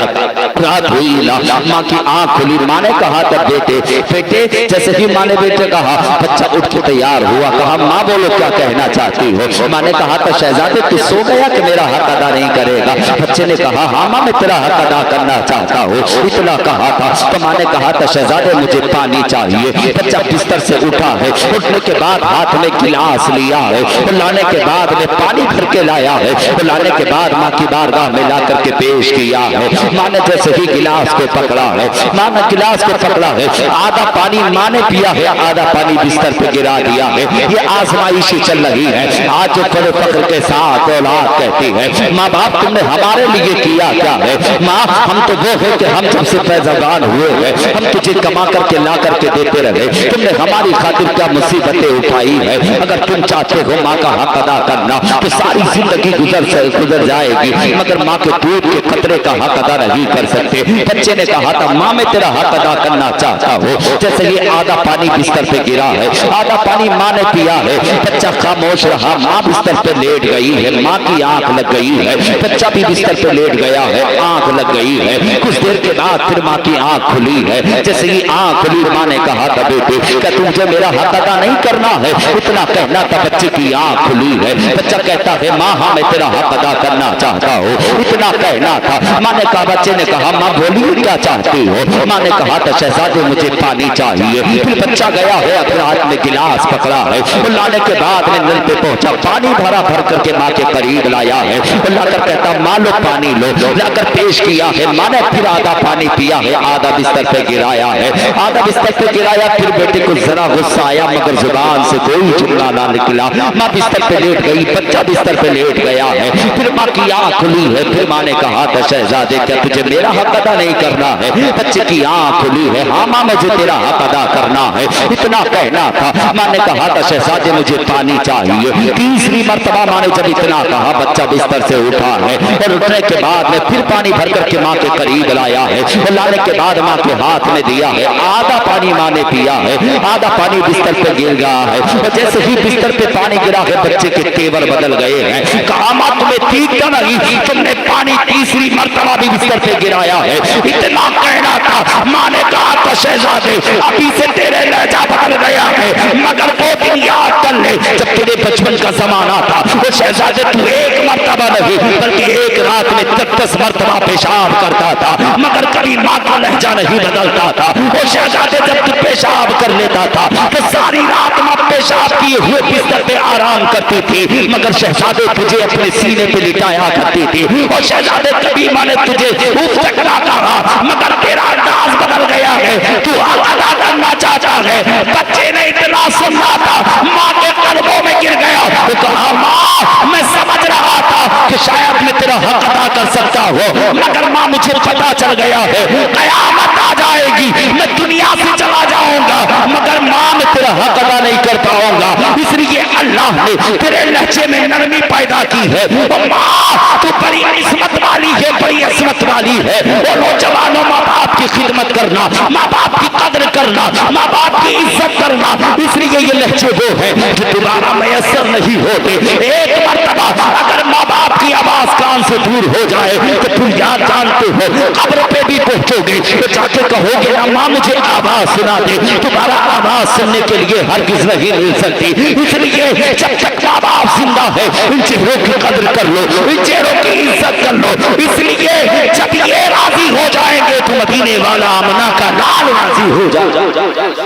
रात हुई ना, माँ की आंख खुली। माँ ने कहा था, बेटे जैसे ही माँ ने बेटे कहा, बच्चा उठ के तैयार हुआ। कहा, माँ बोलो क्या कहना चाहती हो? माँ ने कहा था, शहजादे तू सो गया कि मेरा हक अदा नहीं करेगा? बच्चे ने कहा, हाँ माँ मैं तेरा हक अदा करना चाहता हूँ। इतना कहा था तो माँ ने कहा था, शहजादे मुझे पानी चाहिए। बच्चा बिस्तर से उठा है, उठने के बाद हाथ में गिलास लिया है, लाने के बाद में पानी भर के लाया है, लाने के बाद माँ की बारगाह में ला करके पेश किया है। माँ ने जैसे ही गिलास को पकड़ा है, माँ ने गिलास को पकड़ा है, आधा पानी माँ ने पिया है, आधा पानी बिस्तर पे गिरा दिया है। ये आजमाइश चल रही है। आज जो बड़े फख्र के साथ औलाद कहती है, माँ बाप तुमने हमारे लिए किया क्या है? माँ हम तो वो है कि हम जब से पैदावार हुए हैं हम तुझे कमा करके ला करके देते रहे, तुमने हमारी खातिर क्या मुसीबतें उठाई है। अगर तुम चाहते हो माँ का हक अदा करना तो सारी जिंदगी गुजर जाएगी, मगर माँ के दूध के कतरे का हक अदा नहीं कर सकते। बच्चे ने कहा था, माँ मैं तेरा हक अदा करना करना चाहता हो। जैसे ये आधा पानी बिस्तर पे गिरा है, आधा पानी माँ ने पिया है, बच्चा खामोश रहा, माँ बिस्तर पे लेट गई है, माँ की आंख लग गई है, बच्चा भी बिस्तर पे लेट गया है, आंख लग गई है। कुछ देर के बाद फिर माँ की आंख खुली है। जैसे ही आंख खुली, माँ ने कहा था बेटे क्या तुझे मेरा हक अदा नहीं करना है? इतना कहना था, बच्चे की आंख खुली है। बच्चा कहता है माँ हाँ मैं तेरा हक अदा करना चाहता हूँ, इतना कहना था। माँ ने कहा, बच्चे ने कहा माँ बोलिए क्या चाहती हो? माँ ने कहा था शहजादे मुझे पानी चाहिए। फिर बच्चा गया है, अपने हाथ में गिलास पकड़ा है, और लाने के बाद में नल पे पहुंचा, पानी भरा भर करके माँ के करीब लाया है, और लाकर कहता माँ लो पानी लो, लाकर पेश किया है। माँ ने फिर आधा पानी पिया है, आधा बिस्तर पे गिराया है, आधा बिस्तर पे गिराया। फिर बेटे को जरा गुस्सा आया, मगर जुबान से कोई जुमला ना निकला। माँ बिस्तर पे लेट गई, बच्चा बिस्तर पे लेट गया है। फिर माँ की आंख खुली है। फिर माँ ने कहा था शहजादे क्या तुझे मेरा हक अदा नहीं करना है? बच्चे की आंख खुली है, हाँ माँ मुझे तेरा हक अदा करना है, इतना कहना था। माँ ने कहा था शहजादे मुझे पानी चाहिए। तीसरी मर्तबा माँ ने जब इतना कहा, बच्चा बिस्तर से उठा है, और उठने के बाद में फिर पानी भर करके माँ के करीब लाया है, और लाने के बाद माँ के हाथ में दिया है। आधा पानी माँ ने पिया है, आधा पानी बिस्तर पे गिर गया है, और जैसे ही बिस्तर पे पानी गिरा है, बच्चे के तेवर बदल गए हैं। कहा माँ तुम्हें ठीक तो नहीं, तुमने पानी तीसरी मर्तबा भी बिस्तर पे गिराया है, इतना कहना था। माँ ने कहा था शहजादे अभी से तेरे लहजा बदल गया है, मगर वो दिन याद कर ले जब तेरे बचपन का जमाना था। वो शहजादे तू एक मर्तबा नहीं बल्कि एक रात में 10 मर्तबा पेशाब करता था, मगर कभी माँ का लहजा नहीं बदलता था। वो शहजादे जब तू पेशाब कर लेता था तो सारी रात माँ पेशाब किए हुए बिस्तर पे आराम करती थी, मगर शहजादे तुझे अपने सीने पे लिटाया करती थी। और शहजादे कभी माँ ने तुझे उफ टकरा कहा, मगर तेरा अंदाज बदल गया है, तू अदा करना चाहता है। बच्चे ने इतना सुना था, माँ के कदमों में गिर गया। तो कहा माँ मैं समझ रहा था कि शायद मैं तेरा हक अदा कर सकता हूँ, मगर माँ मुझे पता चल गया है कयामत आ जाएगी, मैं दुनिया से चला जाऊंगा, मगर माँ मैं तेरा हक अदा नहीं कर पाऊंगा। इसलिए अल्लाह ने तेरे लहजे में नरमी पैदा की है। माँ तू बड़ी इस्मत वाली है, बड़ी इस्मत वाली है। और नौजवानों माँ बाप की खिदमत करना, माँ बाप की कदर करना, माँ बाप की इज्जत करना, इसलिए ये लहजे वो है जो दोबारा मैसर नहीं होते। एक मर्तबा अगर माँ बाप की आवाज कान से दूर हो जाए तो तुम याद जानते हो कब्र पे भी पहुंचोगे तो जाके कहोगे ना माँ मुझे आवाज सुना दे। तुम्हारा आवाज सुनने के लिए हरगिज नहीं मिल सकती। इसलिए जब तक माँ बाप जिंदा है इन चेहरों की कदर कर लो, इन चेहरों की इज्जत कर लो। इसलिए जब ये राजी हो जाएंगे तो मदीने वाला आमना का लाल राजी हो जाएगा।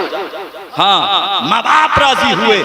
हाँ माँ बाप राजी हुए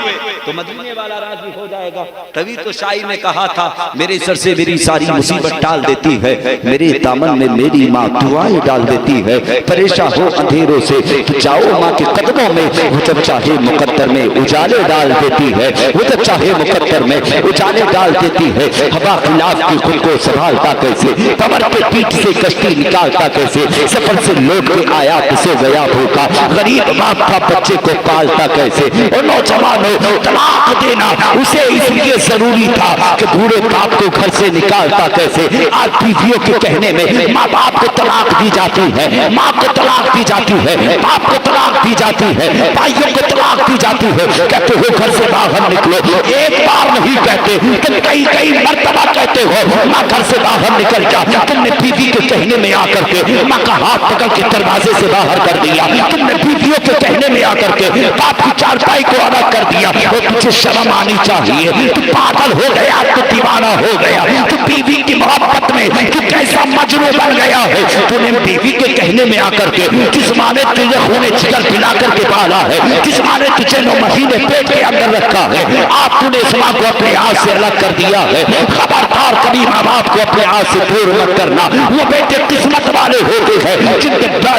तो मदीने वाला राजी हो जाएगा। तभी तो शायर ने कहा था मेरे सर से मेरी सारी मुसीबत टाल देती है, मेरे दामन में मेरी माँ दुआएं डाल देती है। परेशान हो अंधेरों से तो जाओ माँ के कदमों में, वो जब चाहे मुकद्दर में उजाले डाल देती है, वो जब चाहे मुकद्दर में उजाले डाल देती है। हवा खिलाफ की खुद को संभालता कैसे, कमर पे पीठ से कश्ती निकालता कैसे, सफर से लौट के आया किसे गया भूखा, गरीब बाप का बच्चे को पालता कैसे। और नौजवानों तलाक देना उसे इसलिए जरूरी था कि बूढ़े बाप को घर से निकालता कैसे। आज बीवियों के कहने में माँ बाप को तलाक दी जाती है, माँ को तलाक दी जाती है, बाप को तलाक दी जाती है, भाइयों को तलाक दी जाती है। कहते हो घर से बाहर निकलो, एक बार नहीं कहते तुम कई मर्तबा कहते हो माँ घर से बाहर निकल जा। तुमने बीवी के कहने में आकर के माँ का हाथ पकड़ के दरवाजे से बाहर कर दिया, तुमने बीवियों के कहने में आकर के बाप की चारपाई को अलग कर दिया। और तुझे शर्म आनी चाहिए, तू पागल हो गया, तू दीवाना हो गया, तू बीवी की मोहब्बत में तू कैसा मजनू बन गया है। तूने बीवी के कहने में आकर के जिस माँ ने तुझे खूने जिगर पिला करके पाला है, जिस माँ ने तुझे 9 महीने पेट के अंदर रखा है, आप तूने इस माँ को अपने हाथ से अलग कर दिया है। खबरदार कभी माँ बाप को अपने हाथ से दूर मत करना। वो बेटे किस्मत वाले होते हैं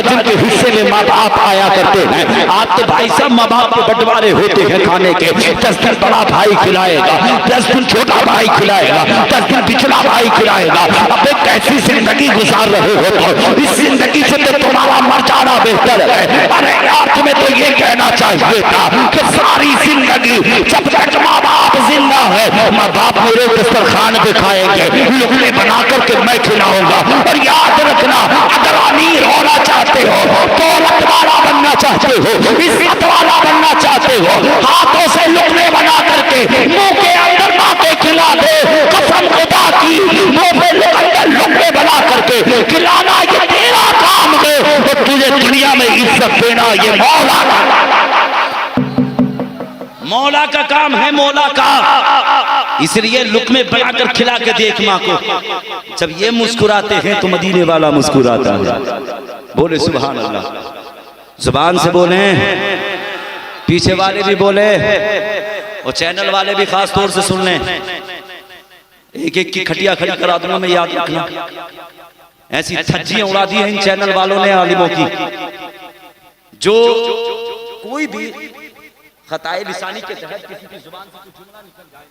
जिनके हिस्से में माँ बाप आया करते हैं। आप तो भाई सब माँ बाप के बंटवारे होते हैं खाने के। 10 दिन बड़ा भाई खिलाएगा, 10 दिन छोटा भाई खिलाएगा, 10 दिन पिछला भाई खिलाएगा। अब एक कैसी जिंदगी गुजार रहे हो तो इस जिंदगी से तो तुम्हारा मर जाना बेहतर है। अरे यार तुम्हें तो ये कहना चाहिए था कि सारी जिंदगी जब तक माँ बाप जिंदा है माँ बाप मेरे दस्तरखान पे खाएंगे, लुकड़े बना करके मैं खिलाऊंगा। और याद रखना अगर अमीर होना चाहते हो तो दौलत वाला बनना चाहते हो, इज्जत वाला बनना चाहते हो, हाथों से लुकमे बना करके मुंह के अंदर बातें खिला दे, कसम खुदा की मुंह पे अंदर लुकमे बना करके खिलाना ये तेरा काम है, तो तुझे दुनिया में इज्जत देना ये मौला का मौला का काम है, मौला का। इसलिए लुकमे बनाकर खिला के देख माँ को। जब ये मुस्कुराते हैं तो मदीने वाला मुस्कुराता है। बोले सुभान अल्लाह। जुबान से बोले, पीछे वाले भी बोले और चैनल वाले भी खास तौर से सुन लें। एक एक की खटिया खड़ी करा दूंगा मैं, याद रखना। ऐसी धज्जियां उड़ा दी हैं इन चैनल वालों ने आलिमों की, जो कोई भी खताए लिसानी के तहत किसी की जुबान से कुछ जुमला निकल जाए,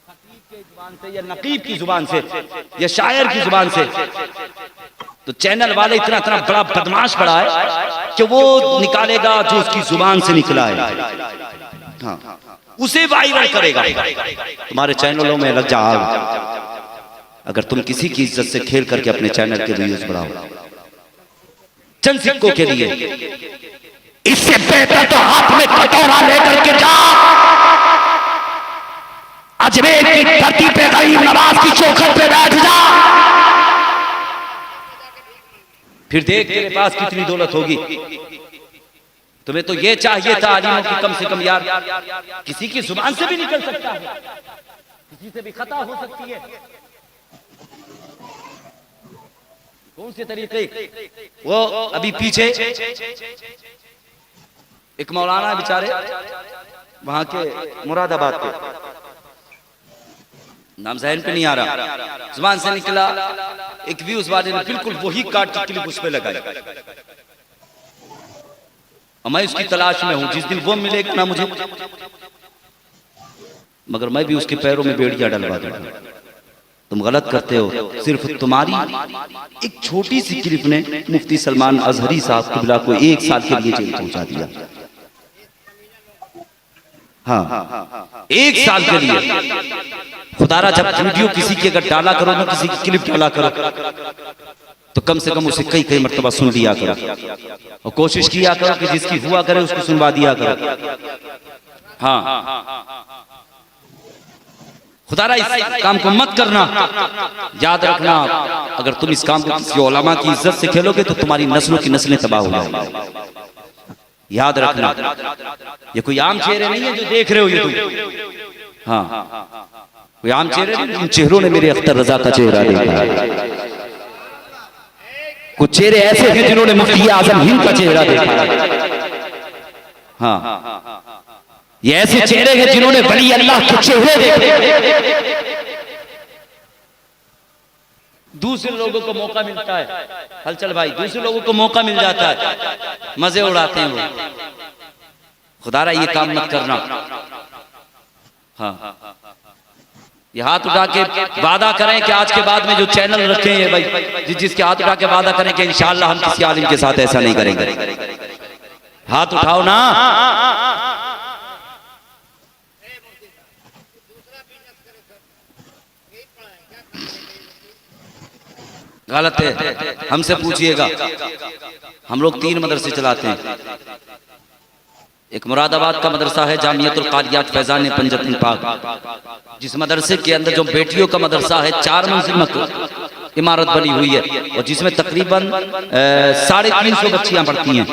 खतीब के जुबान से या नकीब की जुबान से या शायर की जुबान से, तो चैनल वाले इतना इतना बड़ा बदमाश पड़ा है कि वो निकालेगा जो उसकी जुबान से निकला है, हाँ, उसे वायरल करेगा। तुम्हारे चैनलों में लग जा आग। अगर तुम किसी की इज्जत से खेल करके अपने चैनल के व्यूज बढ़ाओ चंद सिक्कों के लिए, इससे बेहतर तो हाथ में कटोरा लेकर के जा, अजमेर की धरती पे गरीब नवाज की चौखट पे बैठ जा, फिर देख तेरे पास कितनी दौलत होगी। तुम्हें तो ये चाहिए था आलिमों की, कम से कम यार किसी की जुबान से भी निकल सकता है, किसी से भी खता हो सकती है। कौन से तरीके? वो अभी पीछे एक मौलाना बेचारे वहां के मुरादाबाद के, नाम जहन पे नहीं आ रहा, जुबान से निकला, एक व्यूज वाले ने बिल्कुल वही काट की क्लिप उस पे लगाई। और मैं उसकी तलाश में हूं, जिस दिन वो मिलेगा ना मुझे, मगर मैं भी उसके पैरों में बेड़ियां डलवा दूंगा। तुम गलत करते हो। सिर्फ तुम्हारी एक छोटी सी क्लिप ने मुफ्ती सलमान अजहरी साहब किबला को 1 साल के लिए जेल पहुंचा दिया। हाँ, 1 साल के लिए। खुदारा जब वीडियो किसी की अगर डाला करो ना, किसी की क्लिप डाला करो, तो कम से कम उसे कई कई मर्तबा सुन लिया करो और कोशिश किया करो कि जिसकी हुआ करे उसको सुनवा दिया करो। हाँ, खुदारा इस काम को मत करना। याद रखना, अगर तुम इस काम को किसी उलमा की इज्जत से खेलोगे तो तुम्हारी नस्लों की नस्लें तबाह हो जाएंगी। याद रखना, ये कोई आम चेहरे नहीं है जो देख रहे हो ये तुम। हाँ, कोई आम चेहरे नहीं, इन चेहरों ने मेरे अख्तर रजा का चेहरा देखा है। कुछ चेहरे ऐसे हैं जिन्होंने मुफ्ती आजम हिंद का चेहरा देखा है। हाँ, ये ऐसे चेहरे हैं जिन्होंने वली अल्लाह के चेहरे देखे। दूसरे लोगों को मौका मिलता है, हलचल भाई, दूसरे लोगों को मौका मिल जाता है, मजे उड़ाते हैं वो। खुदारा ये काम मत करना। हाँ, ये हाथ उठा के वादा करें कि आज के बाद में जो चैनल रखे हैं भाई, जिसके हाथ उठा के वादा करें कि इंशाअल्लाह हम किसी आलिम के साथ ऐसा नहीं करेंगे। हाथ उठाओ ना। गलत है, हमसे पूछिएगा। हम लोग 3 मदरसे चलाते हैं। एक मुरादाबाद का मदरसा है जामियतुल कादियात फैजान पंजतन पाक, जिस मदरसे के अंदर जो बेटियों का मदरसा है, 4 मंजिल इमारत बनी हुई है और जिसमें तकरीबन 350 बच्चियां पढ़ती हैं।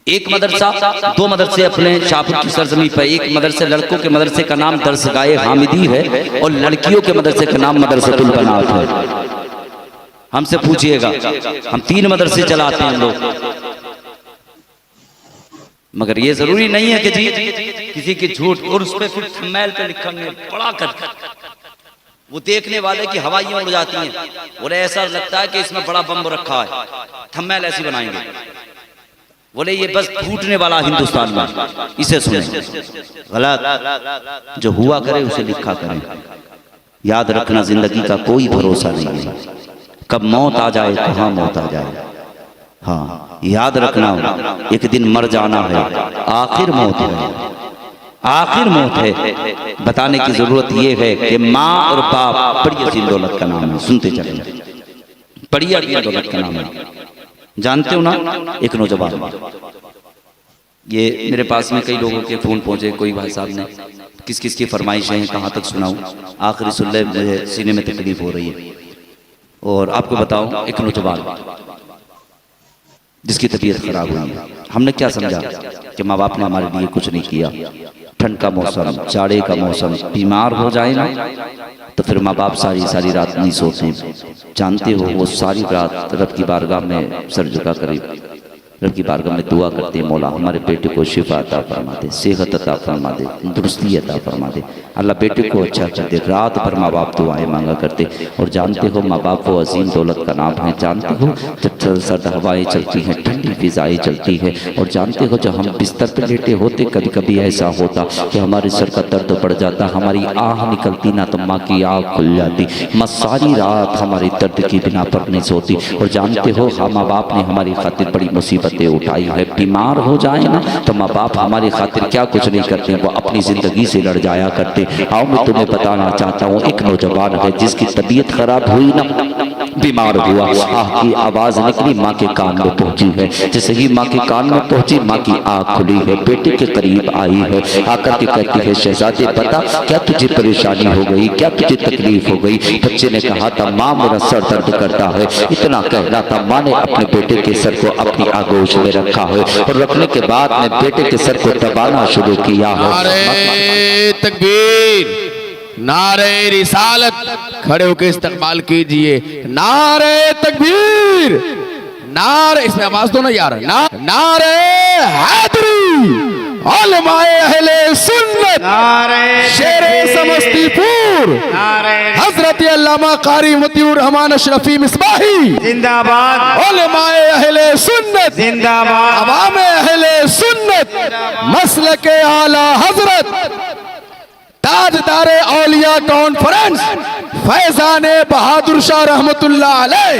एक मदरसा, 2 मदरसे अपने शाहपुर की सरजमी पर। एक मदरसे लड़कों के मदरसे का नाम दरसगाह हामिदी है और लड़कियों के मदरसे का नाम मदरसतुल बनात है। हमसे पूछिएगा, हम 3 मदरसे चलाते हैं लोग। मगर ये जरूरी नहीं है कि जी किसी की झूठ और उस पर फिर थंबनेल पे लिखेंगे बड़ा कर, वो देखने वाले की हवाइयां उड़ जाती हैं और ऐसा लगता है कि इसमें बड़ा बम रखा है। थंबनेल ऐसी बनाएंगे, बोले ये बस फूटने वाला हिंदुस्तान में, इसे सुने। गलत, जो हुआ करे उसे लिखा करें। याद रखना, जिंदगी का कोई भरोसा नहीं है, कब मौत आ जाए, कहाँ मौत आ जाए। हाँ, याद रखना, एक दिन मर जाना है, आखिर मौत है, आखिर मौत है। बताने की जरूरत यह है कि माँ और बाप बड़ी अजीम दौलत का नाम है, सुनते चलें, बड़ी अजीम दौलत का नाम है। जानते हो ना, एक नौजवान, ये मेरे पास में कई लोगों के फ़ोन पहुंचे, कोई भाई साहब ने किस किस की फरमाइशें हैं, कहाँ तक सुनाऊं, आखिरी सुन ले, मुझे सीने में तकलीफ हो रही है। और आपको बताऊं, एक नौजवान जिसकी तबीयत खराब हुई है, हमने क्या समझा कि माँ बाप ने हमारे लिए कुछ नहीं किया। ठंड का मौसम, जाड़े का मौसम, बीमार हो जाए ना तो फिर माँ बाप सारी सारी रात नहीं सोते। जानते हो, वो सारी रात रब की बारगाह में सर झुका करे, रब की बारगाह में दुआ करते, मौला हमारे बेटे को शिफा अता फरमा दे, सेहत अता फरमा दे, दुरुस्ती अता फरमा दे, अल्लाह बेटे को अच्छा कर दे। रात भर माँ बाप दुआएं मांगा करते। और जानते हो, माँ बाप वो अजीम दौलत का नाम है। जानते हो, जब सर्द हवाएं चलती हैं, ठंडी फिजाएं चलती हैं, और जानते हो जब हम बिस्तर पर लेटे होते, कभी कभी ऐसा होता कि हमारे सर का दर्द बढ़ जाता, हमारी आह निकलती ना तो माँ की आँख खुल जाती, माँ सारी रात हमारे दर्द की बिना पर नहीं सोती। और जानते हो, माँ बाप ने हमारी खातिर बड़ी मुसीबतें उठाई है। बीमार हो जाए ना तो माँ बाप हमारी खातिर क्या कुछ नहीं करते, वो अपनी जिंदगी से लड़ जाया करते। आओ मैं तुम्हें बताना चाहता हूँ, एक नौजवान है जिसकी तबीयत खराब हुई ना, बीमार हुआ, आह की आवाज निकली, माँ के कान में पहुंची है। जैसे ही माँ के कान में पहुंची, माँ की आँख खुली है, बेटे के करीब आई है, आकर के कहती है, शहजादे बता क्या तुझे परेशानी हो गई, क्या तुझे तकलीफ हो गई। बच्चे ने कहा था, माँ मेरा सर दर्द करता है। इतना कहना था, माँ ने अपने बेटे के सर को अपनी आगोश में रखा है, और रखने के बाद में बेटे के सर को दबाना शुरू किया है। नारे तकबीर, नारे रिसालत, खड़े होकर इस्तकबाल कीजिए। नारे तकबीर, नारे, इसमें आवाज दो ना यार, नारे हैदरी, उलमाए अहले सुन्नत, शेरे समस्तीपुर, हजरत अल्लामा कारी मतिउर रहमान अशरफी मिसबाही जिंदाबाद, उलमाए अहले सुन्नत जिंदाबाद, अवामे अहले सुन्नत, मसलके आला हजरत ताजदारे औलिया कॉन्फ्रेंस फैजाने बहादुर शाह रहमतुल्लाह अलैह,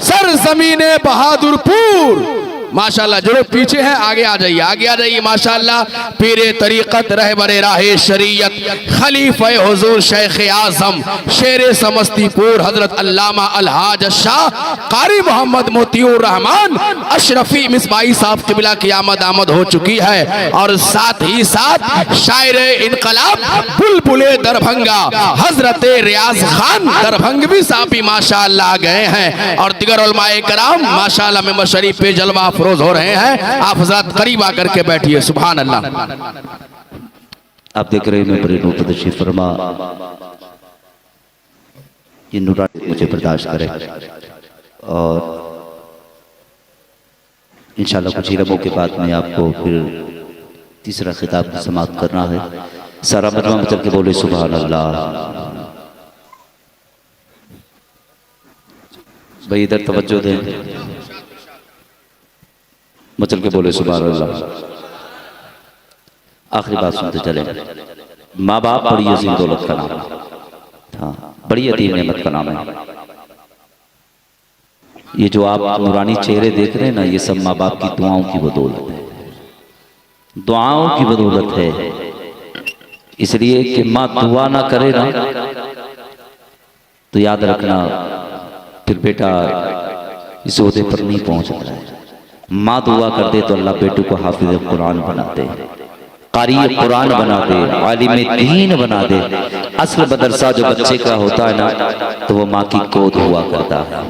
सरजमीने बहादुरपुर। माशाल्लाह, जो लोग पीछे हैं आगे आ जाइए, आगे आ जाइए। माशाल्लाह, पीरे तरीक़त रहबरे राहे शरीयत खलीफे हुजूर शेख आज़म शेरे समस्तीपुर हजरत अल्लामा अलहाज शाह कारी मोहम्मद मोतियुर रहमान अशरफी मिसबाई साहब क़िबला की आमद हो चुकी है। और साथ ही साथ शायर इनकलाब बुलबुले दरभंगा हजरत रियाज खान दरभंगवी साहब भी माशाल्लाह आ गए हैं, और दिगर उलमाए कराम माशाल्लाह में शरीफ पे जलवा फरोज हो रहे हैं। आप हज़रात करीब आकर के बैठिए। सुभान अल्लाह। आप देख रहे हैं, मैं बड़े नूर तशरीफ फरमा, ये नूरानी मुझे बर्दाश्त करे, और इंशाल्लाह कुछ ही लम्हों के बाद में आपको फिर तीसरा खिताब समाप्त करना है। सारा मजमा चल के बोले सुभान अल्लाह। भाई इधर तवज्जो दें, मचल के बोले सुभान अल्लाह। आखिरी बात सुनते चले, माँ बाप बड़ी अजीम दौलत का नाम है, हाँ बड़ी अजीम नेमत का नाम है। ये जो आप नूरानी चेहरे देख रहे हैं ना, ये सब माँ बाप की दुआओं की बदौलत है, दुआओं की बदौलत है। इसलिए कि माँ दुआ ना करे ना तो याद रखना फिर बेटा इस ओहदे पर नहीं पहुंच रहा है। माँ दुआ कर दे तो अल्लाह बेटू को हाफिज कुरान बना दे, कारी कुरान बना दे, आलिम दीन बना दे। असल मदरसा जो बच्चे का होता है ना, तो वो माँ की गोद हुआ करता है।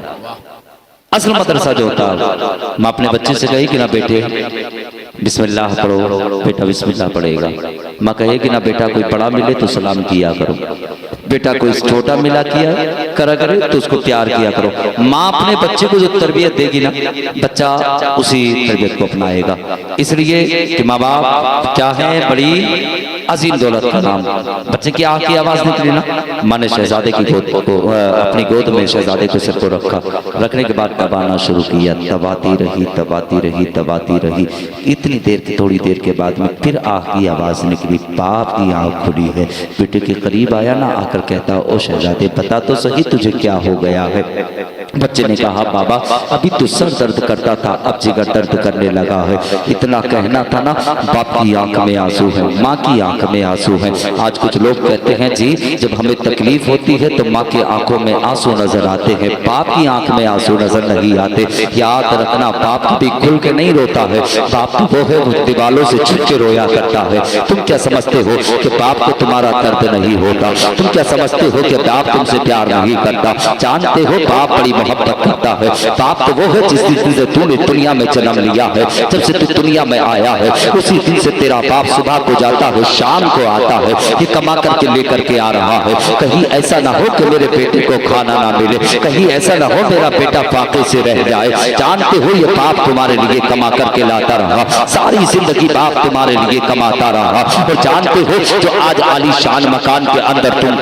असल मदरसा जो होता है, माँ अपने बच्चे से कहे कि ना बेटे बिस्मिल्लाह पढ़ो, बेटा बिस्मिल्लाह पढ़ेगा। माँ कहे कि ना बेटा कोई बड़ा मिले तो सलाम किया करो, बेटा कोई छोटा मिला किया करा करे तो उसको प्यार किया करो। माँ अपने बच्चे को जो तरबियत देगी ना, बच्चा उसी तरबियत को अपनाएगा। इसलिए कि माँ बाप क्या है, बड़ी अजीम दौलत का नाम। बच्चे की आँख की आवाज निकली ना, माँ ने शहजादे की गोद को अपनी गोद में शहजादे को सिर को रखा, रखने के बाद दबाना शुरू किया, दबाती रही दबाती रही दबाती रही। इतनी देर की, थोड़ी देर के बाद में फिर आँख की आवाज निकली, बाप की आँख खुली है। बेटे के करीब आया ना, आकर कहता, ओ शहजादे बता तो सही तुझे क्या हो गया है। बच्चे ने कहा, बाबा अभी तो सर दर्द करता था, अब जिगर दर्द करने लगा है। इतना कहना था ना, बाप की आंख में आंसू है, माँ की आंख आंख में आंसू हैं। आज कुछ लोग कहते हैं जी जब हमें तकलीफ होती है तो माँ की आंखों में आंसू नजर आते हैं, बाप की आंख में आंसू नजर नहीं आते। याद रखना, बाप कभी खुल के नहीं रोता है, बाप वो है वो दीवालों से छुप के रोया करता है। तुम क्या समझते हो कि बाप को तुम्हारा दर्द नहीं होता? तुम क्या समझते हो कि बाप तुमसे प्यार नहीं करता? जानते हो बाप बड़ी मोहब्बत करता है। बाप तो वो है जिस दिन से तूने दुनिया में जन्म लिया है, जब से तू दुनिया में आया है उसी दिन से तेरा बाप सुबह को जाता है, शाम को आता है, ये कमा करके लेकर के आ रहा है। कहीं ऐसा ना हो कि मेरे बेटे को खाना ना मिले, कहीं ऐसा ना हो मेरा बेटा फाके से रह जाए। जानते हो ये बाप तुम्हारे लिए कमा करके लाता रहा, सारी जिंदगी बाप तुम्हारे लिए कमाता रहा। और जानते हो जो आज आलीशान मकान के अंदर तुम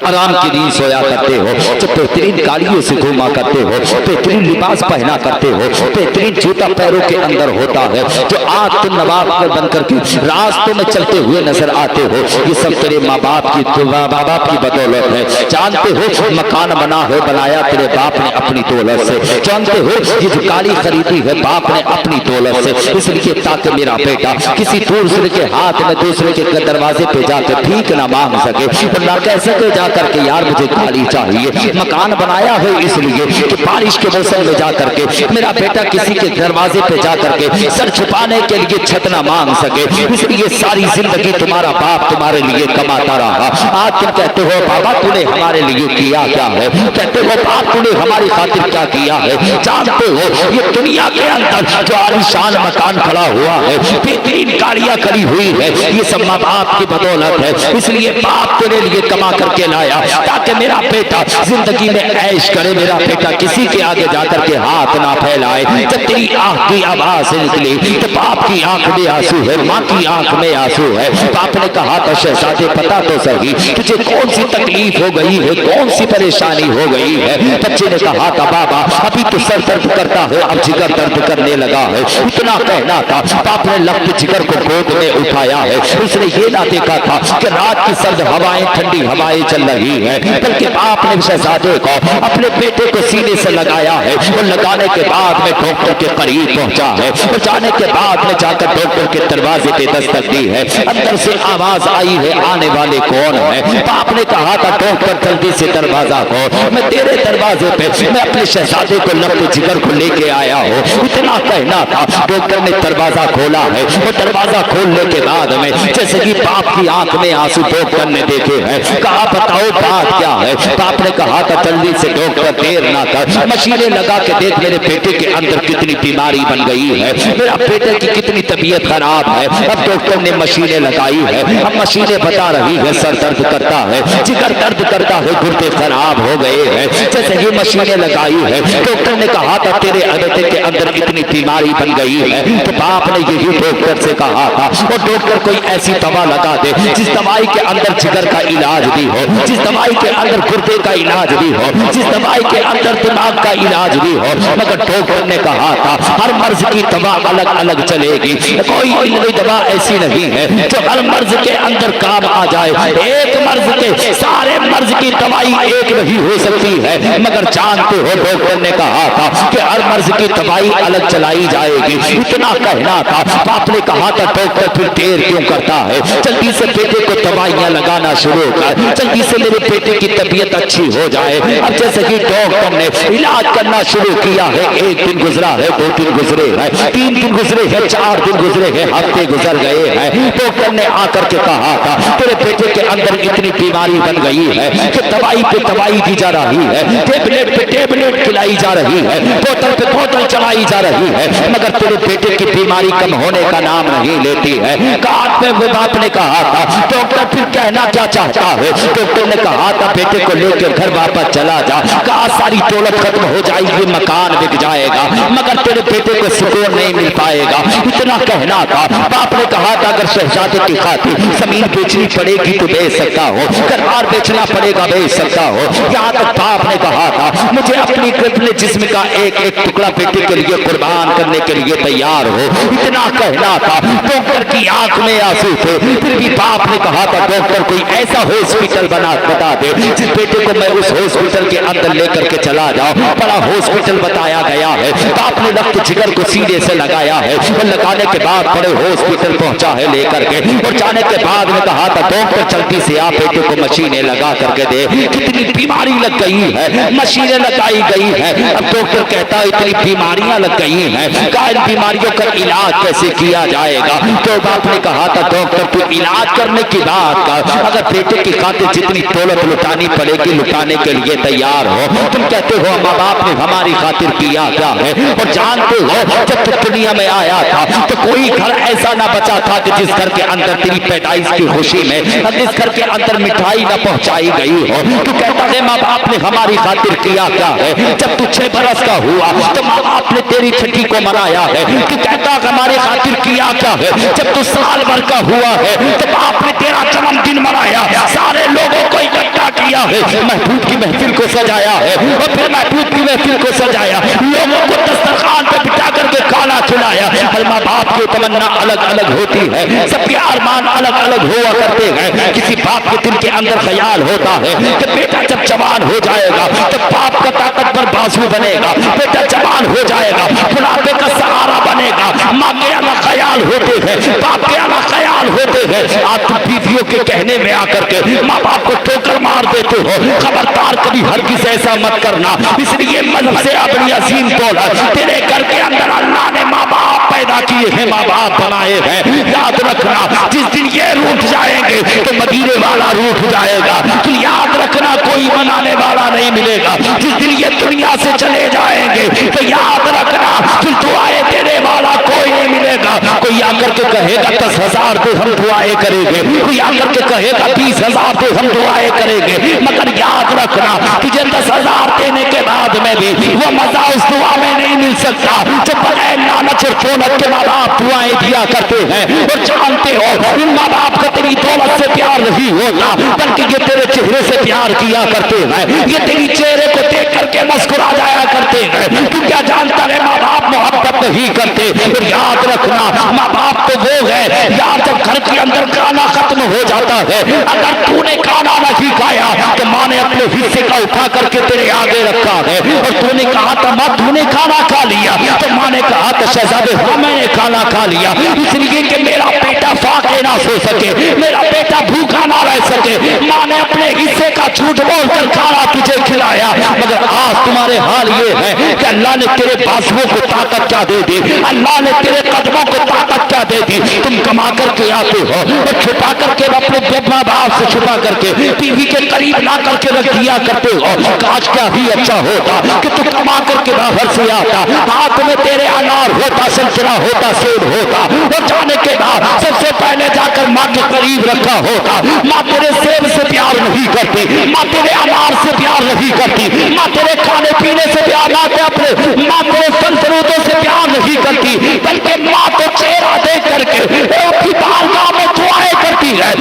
आराम की नींद सोया करते हो, जो बेहतरीन गाड़ियों से घूमा करते हो, बेहतरीन लिबास पहना करते हो, बेहतरीन जूता पैरों के अंदर होता है, जो आज तुम नवाब बन करके रास्तों में चलते हुए नजर आते हो, ये सब तेरे माँ बाप की बदौलत है। जानते हो मकान बना है बनाया तेरे बाप ने अपनी दौलत से। जानते हो ये जो गाड़ी खरीदी है बाप ने अपनी दौलत से, इसलिए ताकि मेरा बेटा किसी दूसरे के हाथ में दूसरे के दरवाजे पे जाकर भीख ना मांग सके और ना कह सके जाकर के यार मुझे गाड़ी चाहिए। मकान बनाया है इसलिए कि बारिश के मौसम में जाकर के मेरा बेटा किसी के दरवाजे पे जाकर के सर छुपाने के लिए छत ना मांग सके, इसलिए सारी जिंदगी तुम्हारा बाप तुम्हारे लिए कमाता रहा। आज तुम कहते हो बाबा तूने हमारे लिए किया क्या है, कहते हो बाप तूने हमारी खातिर क्या किया है। जानते हो ये दुनिया के अंदर जो आलीशान मकान खड़ा हुआ है, बेहतरीन गाड़ियां खड़ी हुई है, ये सब माँ बाप की बदौलत है। इसलिए बाप तेरे लिए कमा करके लाया ताकि मेरा बेटा जिंदगी में ऐश करे, मेरा बेटा किसी के आगे जाकर के हाथ ना फैलाए। जब तेरी आंख की आवाज निकली तो बाप की आंख में आंसू है, माँ की आंख में आंसू है। बाप ने कहा था शहजादे पता तो सही तुझे कौन सी तकलीफ हो गई है, कौन सी परेशानी हो गई है। बच्चे ने कहा था बाबा अभी तो सर दर्द करता है, अब जिगर दर्द करने लगा है। इतना कहना था बाप ने लफ्त जिगर को गोद में उठाया है। उसने ये ना देखा था कि रात की सर्द हवाएं ठंडी हवाएं चल रही है, बल्कि बाप ने शहजादे को अपने बेटे को सीने से लगाया है और लगाने के बाद में डॉक्टर के करीब पहुंचा है और जाने के बाद में जाकर डॉक्टर के दरवाजे पे दस्तक दी है। अंदर से आवाज आई है आने वाले कौन है। बाप ने कहा था डॉक्टर जल्दी से दरवाजा खोल, मैं तेरे दरवाजे पे मैं अपने शहजादे को लफ्त जिगर को लेके आया हूँ। इतना कहना था डॉक्टर ने दरवाजा खोला है और दरवाजा खोलने के बाद में जैसे कि बाप की आंख में आंसू डॉक्टर ने देखे हैं, कहा बताओ बात क्या है। बाप ने कहा था जल्दी से डॉक्टर देर ना कर, मशीनें लगा के देख मेरे बेटे के अंदर कितनी बीमारी बन गई है, मेरा बेटे की कितनी तबीयत खराब है। अब डॉक्टर ने मशीनें लगाई है, अब मशीनें बता रही है सर दर्द करता है, जिगर दर्द करता है, गुर्दे खराब हो गए हैं। जैसे ही मशीनें लगाई है डॉक्टर ने कहा था तेरे बेटे के अंदर इतनी बीमारी बन गई है। तो बाप ने यही डॉक्टर से कहा था और डॉक्टर कोई ऐसी दवा लगा दे जिस दवाई के अंदर जिगर का इलाज भी हो, जिस दवाई के अंदर गुर्दे का इलाज भी हो, जिस दवाई के अंदर दिमाग का इलाज भी हो। मगर डॉक्टर ने कहा था हर मर्ज की दवा अलग अलग चलेगी, कोई दवा ऐसी नहीं है जो हर मर्ज के अंदर काम आ जाए। एक मर्ज के सारे मर्ज की दवाई एक नहीं हो सकती है। मगर जानते हो डॉक्टर ने कहा था कि हर मर्ज की दवाई अलग चलाई जाएगी। इतना कहना था बाप ने कहा था डॉक्टर फिर देर क्यों करता है, जल्दी से बेटे को दवाइयां लगाना शुरू कर, जल्दी से मेरे बेटे की तबीयत अच्छी हो जाए। अब जैसे कि डॉक्टर ने इलाज करना शुरू किया है, एक दिन गुजरा है, 2 दिन गुजरे हैं, 3 दिन गुजरे हैं, 4 दिन गुजरे हैं, हफ्ते गुजर गए हैं। डॉक्टर ने आकर के कहा था तेरे बेटे के अंदर इतनी बीमारी बन गई है कि दवाई पे दवाई दी जा रही है, टेबलेट पे टेबलेट खिलाई जा रही है, बोतल पे बोतल चलाई जा रही है, मगर तेरे बेटे की बीमारी कम होने का नाम नहीं लेती है। बाप ने कहा था डॉक्टर फिर कहना क्या चाहता है। डॉक्टर ने कहा था बेटे को लेकर घर वापस चला जा, कहा सारी दौलत खत्म हो जाएगी, मकान बिक जाएगा, मगर तेरे बेटे को सुकून नहीं मिल पाएगा। इतना कहना था। बाप ने कहा था अगर शहजादे की खातिर जमीन बेचनी पड़ेगी तो बेच सकता हो, घर बेचना पड़ेगा बेच सकता हो। यहाँ तक बाप ने कहा था मुझे अपनी जिस्म का एक एक टुकड़ा बेटे के लिए कुर्बान करने के लिए तैयार हो। इतना कहना था। डॉक्टर की आंख में आंसू थे, फिर भी बाप ने कहा था डॉक्टर कोई ऐसा हॉस्पिटल बता दे जिस बेटे को मैं उस हॉस्पिटल के अंदर लेकर के चला जाऊं। बड़ा हॉस्पिटल बताया गया है। बाप ने रक्त जिगर को सीने से लगाया है और लगाने के बाद बड़े हॉस्पिटल पहुंचा है लेकर के। और जाने के बाद में कहा था डॉक्टर जल्दी से आप बेटे को मशीनें लगा करके दे, कितनी बीमारी लग गई है, मशीनें लगाई गई है। अब डॉक्टर कहता है इतनी बीमारियां लग गई हैं, क्या इन बीमारियों का इलाज कैसे किया जाएगा? तो बाप ने कहा था डॉक्टर तू इलाज करने की बात कर, अगर बेटे की खातिर जितनी दौलत लुटानी पड़ेगी लुटाने के लिए तैयार हो। तुम कहते हो माँ बाप ने हमारी खातिर किया क्या है, और जानते हो जब तू दुनिया में आया था तो कोई घर ऐसा ना बचा था कि जिस घर के अंदर तेरी पैदाइश की खुशी में जिस घर के अंदर मिठाई ना पहुंचाई गई हो। तू कहता है माँ बाप ने हमारी खातिर किया क्या है, जब तू 6 बरस का हुआ तो माँ बाप ने तेरी छठी को मनाया है। तू कहता हमारे खातिर किया क्या है, जब तू साल भर का हुआ है तो बाप ने तेरा जन्मदिन मनाया, सारे लोगों को इकट्ठा किया है, महबूब की महफिल को सजाया है, और फिर महबूब की महफिल को सजाया, लोगों को दस्तरखान पे बिठा करके खाना खिलाया। हर माँ बाप की तमन्ना अलग अलग होती है, सबके अरमान अलग अलग हुआ करते हैं। किसी बाप के दिल के अंदर ख्याल होता है कि बेटा जब जवान हो जाएगा तो बाप का ताकतवर बाजू बनेगा, बेटा जवान हो जाएगा बुढ़ापे का सहारा बनेगा। माँ के अलग ख्याल होते हैं, बाप के अलग ख्याल होते हैं। आज तुम बीवियों के कहने में आकर के माँ बाप को ठोकर मार देते हो, खबरदार कभी हरगिज़ ऐसा मत करना। इसलिए मन से अपनी अजीम तोला तेरे घर के अंदर अल्लाह ने माँ बाप पैदा किए हैं, माँ बाप बनाए हैं। याद रखना जिस दिन ये रूठ जाएंगे तो मदीने वाला रूठ जाएगा। तो याद रखना कोई मनाने वाला नहीं मिलेगा। जिस दिन ये दुनिया से चले जाएंगे तो याद रखना फिर दुआएं देने वाला कोई नहीं मिलेगा। कोई आकर के कहेगा 10,000 दे हम दुआएं करेंगे, कोई आकर के कहेगा 20,000 दे हम दुआएं करेंगे, मगर याद रखना तुझे 10,000 देने के बाद में भी वो मजा उस दुआ में नहीं मिल सकता जब बगैर लालच और दौलत के माँ बाप दुआएं दिया करते हैं। और जानते हो इन माँ बाप का तेरी दौलत से प्यार नहीं होता, बल्कि ये तेरे चेहरे से प्यार किया करते हैं, ये तेरी चेहरे को देख करके मुस्कुरा जाया करते हैं। तू क्या जानता है माँ बाप मोहब्बत नहीं करते। और याद रखना माँ बाप तो वो है यार, जब घर के अंदर खाना खत्म हो जाता है, अगर तूने खाना नहीं खाया तो माँ ने अपने हिस्से का उठा करके तेरे आगे रखा है, और तूने कहा था माँ तूने खाना खा लिया, तो माँ ने कहा था शहजादे हाँ मैंने खाना खा लिया, इसलिए कि मेरा बेटा फाके ना सो सके, मेरा बेटा भूखा ना रह सके। माँ ने अपने हिस्से का झूठ बोलकर खाना तुझे खिलाया। मगर आज तुम्हारे हाल ये है कि अल्लाह ने तेरे बाजुओं को ताकत क्या दे दी, अल्लाह ने तेरे कदमों को ताकत क्या दे दी। तुम कमा करके आते हो और छुपा करके अपने माँ बाप से छुपा करके टीवी के करीब ला करके रख दिया करते हो। काश क्या ही अच्छा होता कि तू कमा करके बाहर से आता, हाथ में तेरे अनार होता, संतरा होता, सेब होता, और जाने के बाद सबसे पहले जाकर माँ के करीब रखा होता। माँ तेरे सेब से प्यार नहीं करती, माँ तेरे अनार से प्यार नहीं करती, माँ तेरे खाने पीने से प्यार ना अपने माँ तेरे संतरूतों से प्यार नहीं करती, बल्कि माँ तो चेहरा देख करके अपनी बारगाह में दुआएं करती है।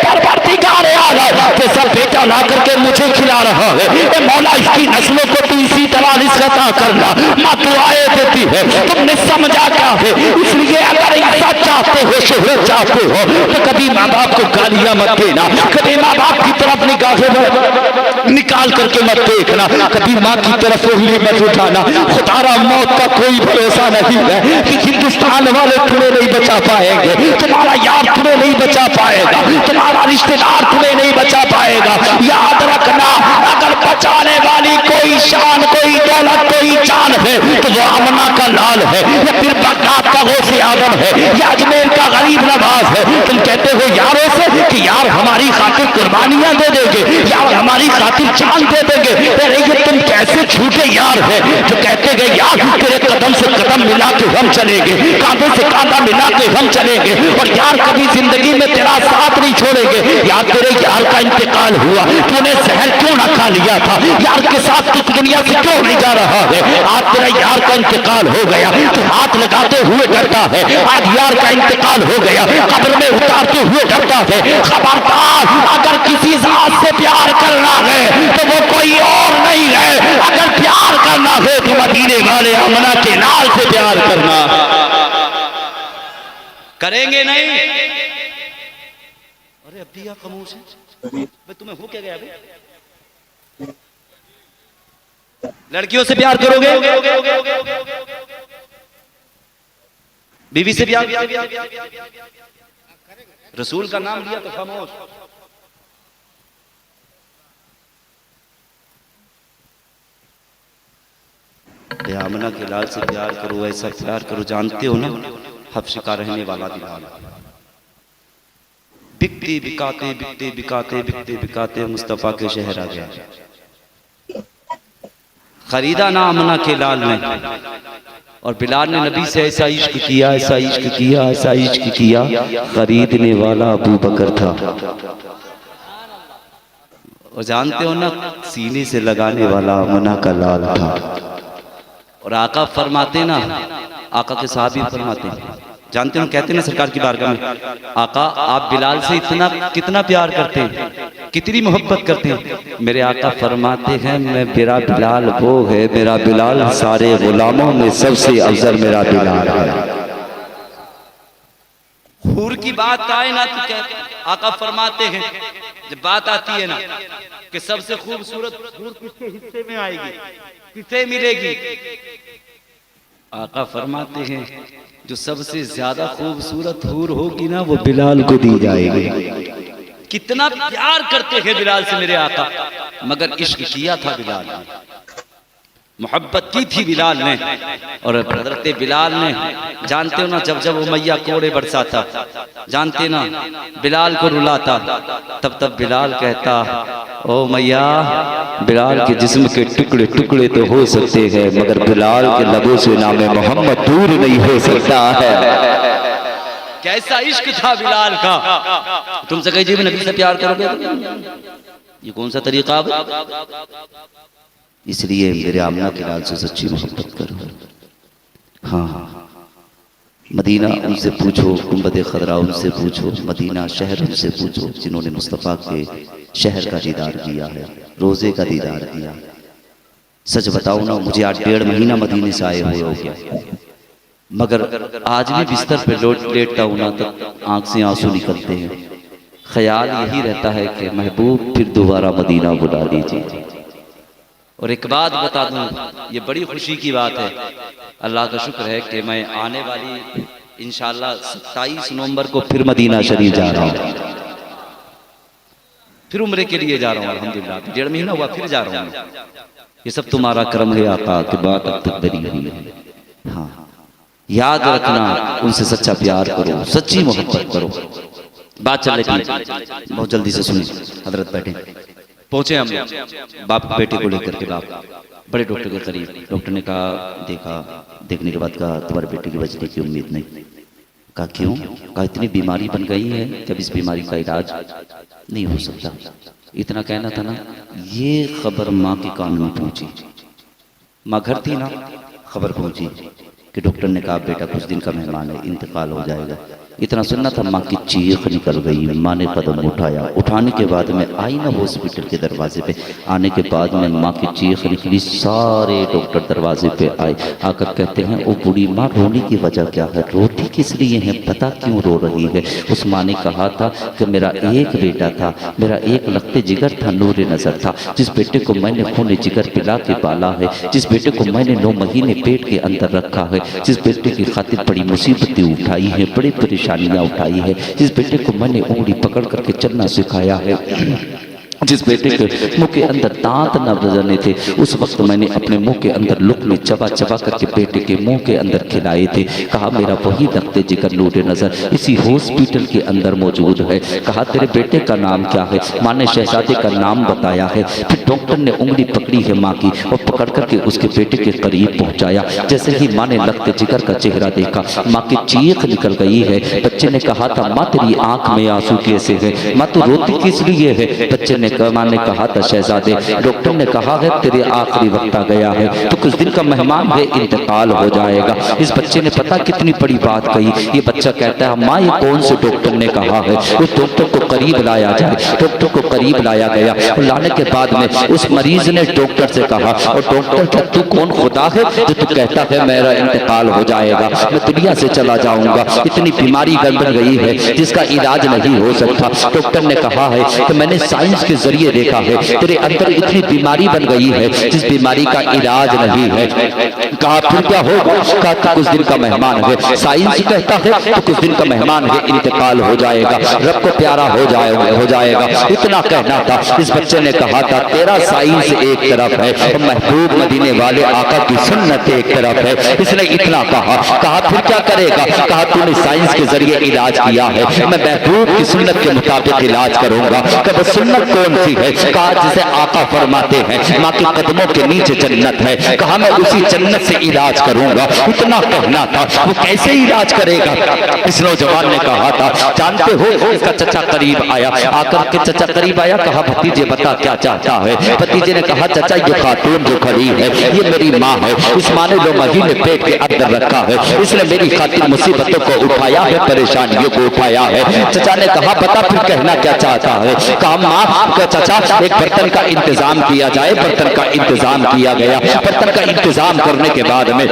परवरदिगार आलम के सब बेटा ला करके मुझे खिला रहा है, मौला इसकी नस्लों को तू इसी तरह रिज़्क़ अता करना। माँ दुआएं देती है, तुमने समझा क्या है। इसलिए अगर ऐसा चाहते हो, शोहरत चाहते हो, तो कभी माँ बाप को गालियां मत देना, कभी माँ बाप की तरफ निगाहें निकाल करके मत देखना, कभी माँ की तरफ उंगली मत उठाना। खुदारा मौत का कोई भरोसा नहीं है कि हिंदुस्तान वाले तुम्हें नहीं बचा पाएंगे, तुम्हारा यार तुम्हें नहीं बचा पाएगा, तुम्हारा रिश्तेदार तुम्हें नहीं बचा पाएगा। याद रखना अगर बचाने वाली कोई शान, कोई दौलत, कोई जान है तो वो आमना का लाल है, या फिर बगदाद का गौसे आजम है, या अजमेर का गरीब नवाज है। तुम कहते हो यारों से कि यार हमारी खातिर कुर्बानियां दे देंगे, यार हमारी खातिर जान दे देंगे। अरे ये तुम कैसे झूठे यार है जो कहते गए यार तेरे कदम से कदम मिला के हम चलेंगे, कांधे से कांधा मिला के हम चलेंगे, और यार कभी जिंदगी में तेरा साथ नहीं छोड़ेंगे। यार तेरे यार का इंतकाल हुआ, तूने जहर क्यों ना खा लिया था, यार के साथ तू दुनिया से क्यों नहीं जा रहा है। आज तेरा यार का इंतकाल हो गया तो हाथ लगाते हुए डरता है, आज यार का इंतकाल हो गया कब्र में उतारते हुए डरता है। खबरदार अगर किसी जात से प्यार करना है तो वो कोई और नहीं है, अगर प्यार करना है तो मदीने वाले अमना के लाल से प्यार करना। करेंगे नहीं? अरे अभी या खामोश है, तुम्हें हो क्या गया अभी? लड़कियों से प्यार करोगे, बीवी से प्यार, रसूल का नाम लिया तो खामोश। आमना के लाल से प्यार करो, ऐसा प्यार करो। जानते हो ना हफ्स का रहने वाला बिलाल, बिकते बिकाते बिकते बिकाते बिकते बिकाते मुस्तफ़ा के शहर आ गया। खरीदा ना आमना के लाल ने, और बिलाल ने नबी से ऐसा इश्क किया, ऐसा इश्क किया, ऐसा इश्क किया, खरीदने वाला अबू बकर था। और जानते हो ना सीने से लगाने वाला आमना का लाल था। और आका फरमाते ना, आका के साहबी फरमाते, जानते हो कहते ना सरकार की बारगाह में, आका आप बिलाल से इतना कितना प्यार करते हैं, कितनी मोहब्बत करते हैं। मेरे आका फरमाते हैं मैं मेरा बिलाल वो है, मेरा बिलाल सारे गुलामों में सबसे अफजल मेरा बिलाल है। हूर की बात आए ना तो क्या आका फरमाते हैं, जब बात आती है ना कि सबसे खूबसूरत हूर किसके हिस्से में आएगी, किसे मिलेगी, आका फरमाते हैं जो सबसे ज्यादा खूबसूरत हूर होगी ना वो बिलाल को दी जाएगी। कितना प्यार करते हैं बिलाल से मेरे आका, मगर इश्क किया था बिलाल ने, मोहब्बत की थी बिलाल ने। और हज़रत बिलाल ने, जानते हो ना जब जब वो मैया कोड़े बरसाता, जानते ना बिलाल को रुलाता, तब तब बिलाल कहता ओ मैया, बिलाल के जिस्म के टुकड़े टुकड़े तो हो सकते हैं मगर बिलाल के लबों से नाम मोहम्मद दूर नहीं हो सकता है। कैसा इश्क था बिलाल का। तुमसे कही जी नबी से प्यार करोगे, ये कौन सा तरीका है? इसलिए मेरे आमना के लाल से सच्ची मोहब्बत करो। हाँ, मदीना उनसे पूछो, गुंबद खदरा उनसे पूछो, मदीना शहर उनसे पूछो जिन्होंने मुस्तफ़ा के शहर का दीदार किया है, रोज़े का दीदार किया। सच बताओ ना, मुझे आज 1.5 महीना मदीने से आए हुए हो गया, मगर आज भी बिस्तर पे लेटता हूं ना तब आंख से आंसू निकलते हैं। ख्याल यही रहता है कि महबूब फिर दोबारा मदीना बुला लीजिए। और एक बात बता दूं, ये बड़ी खुशी की बात है, अल्लाह का शुक्र है कि मैं आने वाली इंशाअल्लाह 27 नवंबर को फिर मदीना शरीफ जा रहा हूँ, फिर उम्रे के लिए जा रहा हूँ। अल्हम्दुलिल्लाह 1.5 महीना हुआ फिर जा रहा हूँ। ये सब तुम्हारा करम है आका के बाद अब तक बरी हुई है। हाँ, याद रखना, उनसे सच्चा प्यार करो, सच्ची मोहब्बत करो। बात चल रही थी, बहुत जल्दी से सुनिए। हजरत बैठे, पहुंचे हम बाप बेटे को लेकर के। बाप बड़े डॉक्टर के करीब, डॉक्टर ने कहा, देखने के बाद कहा तुम्हारे बेटे की बचने की उम्मीद नहीं। कहा क्यों? कहा इतनी बीमारी बन गई है कि अब इस बीमारी का इलाज नहीं हो सकता। इतना कहना था ना, ये खबर माँ के कान में पहुंची। माँ घर थी ना, खबर पहुंची कि डॉक्टर ने कहा बेटा कुछ दिन का मेहमान है, इंतकाल हो जाएगा। इतना सुनना था, माँ की चीख निकल गई। माँ ने कदम उठाया, उठाने के बाद में आई ना हॉस्पिटल के दरवाजे पे, आने के बाद में माँ की चीख निकली। सारे डॉक्टर दरवाजे पे आए, आकर कहते हैं ओ बूढ़ी माँ, रोने की वजह क्या है, रोती किस लिए है, पता क्यों रो रही है? उस माँ ने कहा था कि मेरा एक बेटा था, मेरा एक लखते जिगर था, नूर नजर था, जिस बेटे को मैंने खून जिगर पिला के पाला है, जिस बेटे को मैंने 9 महीने पेट के अंदर रखा है, जिस बेटे की खातिर बड़ी मुसीबतें उठाई है, बड़ी परेशानियां उठाई है, जिस बेटे को मैंने उंगली पकड़ करके चलना सिखाया है, जिस बेटे के मुंह के अंदर दांत न बजने थे, उस वक्त मैंने अपने मुंह के अंदर लुक़्मे चबा चबा करके बेटे के मुंह के अंदर खिलाए थे। कहा मेरा वही रखते जिगर नूर नजर इसी हॉस्पिटल के अंदर मौजूद है। कहा तेरे बेटे का नाम क्या है? माँ ने शहजादे का नाम बताया है। फिर डॉक्टर ने उंगली पकड़ी है माँ की और पकड़ करके उसके बेटे के करीब पहुंचाया। जैसे ही माँ ने लगते जिगर का चेहरा देखा, माँ की चीख निकल गई है। बच्चे ने कहा था माँ तेरी आंख में आंसू कैसे है, माँ तू रोती किस लिए है? बच्चे ने माँ ने कहा था शहजादे, डॉक्टर ने कहा है तेरे आखिरी वक्त आ गया है, तो कुछ दिन का मेहमान है, इंतकाल हो जाएगा। इस बच्चे ने पता कितनी बड़ी बात कही। ये बच्चा कहता है माँ ये कौन से डॉक्टर ने कहा है? उस डॉक्टर को करीब लाया जाए। डॉक्टर को करीब लाया गया और लाने के बाद में उस मरीज ने डॉक्टर से कहा, और डॉक्टर क्या तू कौन खुदा है जो तू कहता है मेरा इंतकाल हो जाएगा, मैं दुनिया से चला जाऊंगा, इतनी बीमारी बन गई है जिसका इलाज नहीं हो सकता। डॉक्टर ने कहा है कि मैंने साइंस के जरिए देखा है तेरे अंदर इतनी बीमारी बन गई है जिस बीमारी का इलाज नहीं है। कहा फिर क्या होगा? कहा तो कुछ दिन का मेहमान है, साइंस कहता है तो कुछ दिन का मेहमान है, इंतकाल हो जाएगा, रब को प्यारा हो जाएगा। इतना कहना था। इस बच्चे ने कहा था तेरा साइंस एक तरफ है और महबूब मदीने वाले आका की सुन्नत एक तरफ है। इसने इतना कहा। कहा फिर क्या करेगा? कहा तूने साइंस के जरिए इलाज किया है, मैं महबूब की सुन्नत के मुताबिक इलाज करूंगा। कब सुन्नत कौन सी है? कहा जिसे आका फरमाते हैं माँ के कदमों के नीचे जन्नत है। कहा मैं उसी जन्नत से इलाज करूंगा। इतना कहना था। वो कैसे इलाज करेगा? इस नौजवान ने कहा था जानते हो इसका चचा करीब आया, आकर के चचा करीब आया, कहा भतीजे बता क्या चाहता है? भतीजे ने कहा चाचा ये खातून जो खड़ी है ये मेरी माँ है, इस माँ ने 2 महीने पेट के अंदर रखा है, इसने मेरी खातिर मुसीबतों को उठाया है, परेशानियों को उठाया है। चचा ने कहा बता फिर कहना क्या चाहता है? कहा माँ का चाचा एक बर्तन का इंतजाम किया जाए। बर्तन का इंतजाम किया गया। बर्तन का इंतजाम करने के बाद में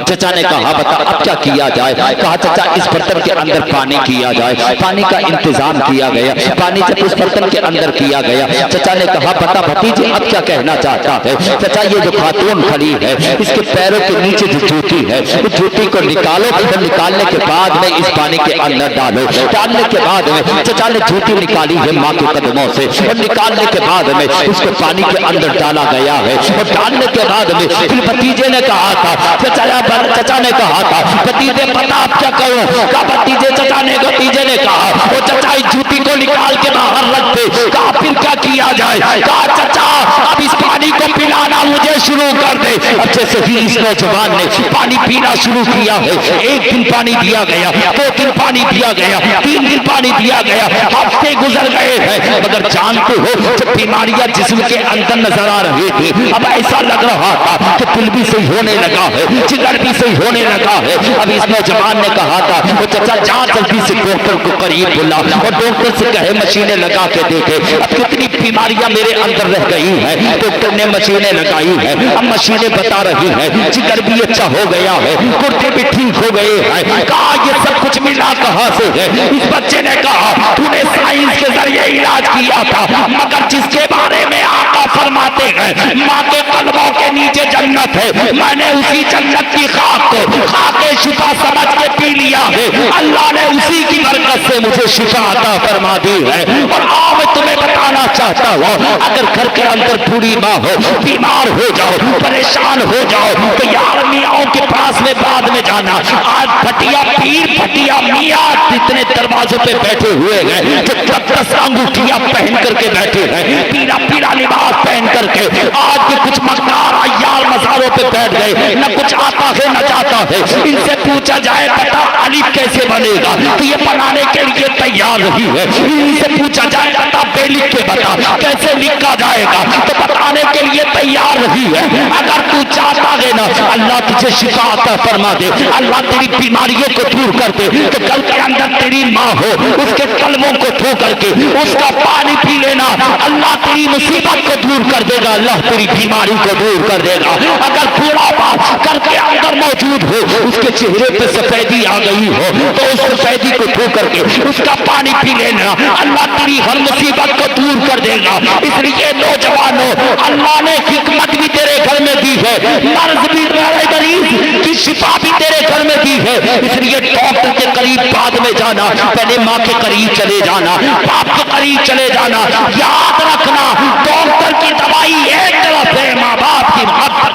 चचा ने कहा बता अब क्या किया जाए? कहा चाचा इस बर्तन के अंदर पानी किया जाए। पानी का इंतजाम किया गया। पानी जब उस बर्तन के अंदर किया गया, चचा ने कहा बता भतीजे अब क्या कहना चाहता है? चचा ये जो खातून खड़ी है इसके पैरों के नीचे जो जूती है उस जूती को निकालो, फिर निकालने के बाद में इस पानी के अंदर डालो। डालने के बाद में चचा ने जूती निकाली है माँ के कदमों से और निकालने के बाद में उसको पानी के अंदर डाला गया है। और डालने के बाद में फिर भतीजे ने कहा था चचा ने कहा था भतीजे पता आप क्या करो? कहा भतीजे भतीजे ने कहा वो चचा इस जूती को निकाल के बाहर रख दे। कहा फिर क्या किया जाए? कहा चचा अब इस पानी को पिलाना मुझे शुरू कर दे। अब जैसे ही इस नौजवान ने पानी पीना शुरू किया है, 1 दिन पानी दिया गया, 2 दिन पानी दिया गया, 3 दिन पानी दिया गया, हफ्ते गुजर गए हैं। मगर जानते हो जब बीमारियां जिस्म के अंदर नजर आ रही थी अब ऐसा लग रहा था कि दिल भी सही होने लगा है, जिगर भी सही होने लगा है। अब इस नौजवान ने कहा था वो चचा जा जल्दी से डॉक्टर को करीब बुला और डॉक्टर से कहे मशीनें लगा के देखे अब कितनी बीमारियां मेरे अंदर रह गई है। डॉक्टर ने मशीनें लगाई है, अब मशीनें बता रही है जिगर भी अच्छा हो गया है, गुर्दे भी ठीक हो गए हैं। कहा ये सब कुछ मिला कहां से है? इस बच्चे ने कहा तूने साइंस के जरिए इलाज किया था, मगर जिसके बारे में आका फरमाते हैं माँ के कदमों के नीचे जन्नत है, मैंने उसी जन्नत की खाक को खाके शिफा समझ के पी लिया है। अल्लाह ने उसी की बरकत से मुझे शिफा अता फरमा दी है। और आओ मैं तुम्हें बताना चाहता हूँ अगर घर के अंदर बूढ़ी माँ हो, बीमार हो जाओ, परेशान हो जाओ तो यार मियाँ के पास में बाद में जाना। आज फटिया पीर फटिया मियाँ जितने दरवाजों पे बैठे हुए हैं जो 10 अंगूठियां पहन करके बैठे हैं, पीला पीला लिबास पहन करके, आज के कुछ मक्कार अय्यार मज़ारों पे बैठ गए, न कुछ आता है न जाता है। इनसे पूछा जाए बता अलिफ कैसे बनेगा तो ये बनाने के लिए तैयार नहीं है। इनसे पूछा जाए बता बेलिख के बता कैसे लिखा जाएगा तो बताने के लिए तैयार नहीं है। अगर तू चाहता है ना अल्लाह तुझे शिफा अता फरमा दे, अल्लाह तेरी बीमारियों को दूर कर दे, तो कल के अंदर तेरी माँ हो उसके कलमों को धो करके उसका पानी पी लेना, अल्लाह तेरी मुसीबत को दूर कर देगा, अल्लाह तेरी बीमारी को दूर कर देगा। अगर पूरा बात घर के अंदर मौजूद हो, उसके चेहरे पे सफेदी आ गई हो तो उस सफेदी को धो करके उसका पानी पी लेना, अल्लाह तेरी हर मुसीबत को दूर कर देगा। इसलिए नौजवानों अल्लाह ने हिकमत भी तेरे घर में दी है, मर्ज भी मरीज की शिफा भी तेरे घर में दी है। इसलिए डॉक्टर के करीब बाद में जाना, पहले माँ के करीब चले जाना, बाप के करीब चले जाना। याद रखना डॉक्टर की दवाई एक तरफ है, माँ बाप की मोहब्बत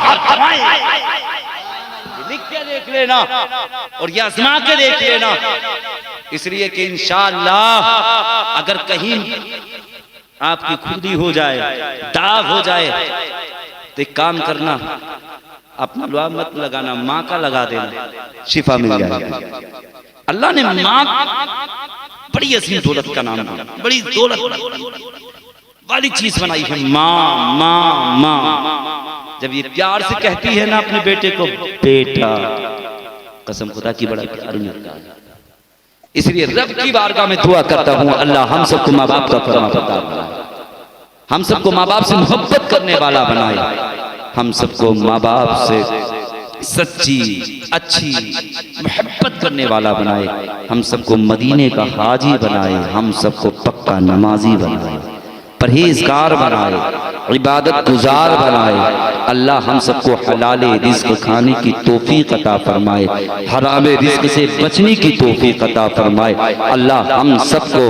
लिख के देख लेना और ये आजमा के देख लेना। इसलिए कि इंशाअल्लाह अगर कहीं आपकी खुदी हो जाए, दाग हो जाए तो एक काम करना, अपना दुआ मत लगाना, माँ का लगा देना, शिफा मिल जाएगी। अल्लाह ने माँ बड़ी असीम दौलत का नाम दिया, बड़ी दौलत वाली चीज बनाई है माँ माँ माँ। जब ये प्यार से कहती है ना अपने बेटे को बेटा, कसम खुदा की बड़ा प्यार लगता है। इसलिए रब की बारगाह में दुआ करता हूँ अल्लाह हम सबको माँ बाप का फरमा बरदार बनाए, हम सबको माँ बाप से मोहब्बत करने वाला बनाए, हम सबको माँ बाप से सच्ची अच्छी मोहब्बत करने वाला बनाए, हम सबको मदीने का हाजी बनाए, हम सबको पक्का नमाजी बनाए। परहेजगार बनाए, इबादत गुजार बनाए। अल्लाह हम सबको हलाल रिज़्क़ खाने की तौफीक अता फरमाए, हराम रिज़्क़ से बचने की तौफीक अता फरमाए। अल्लाह हम सबको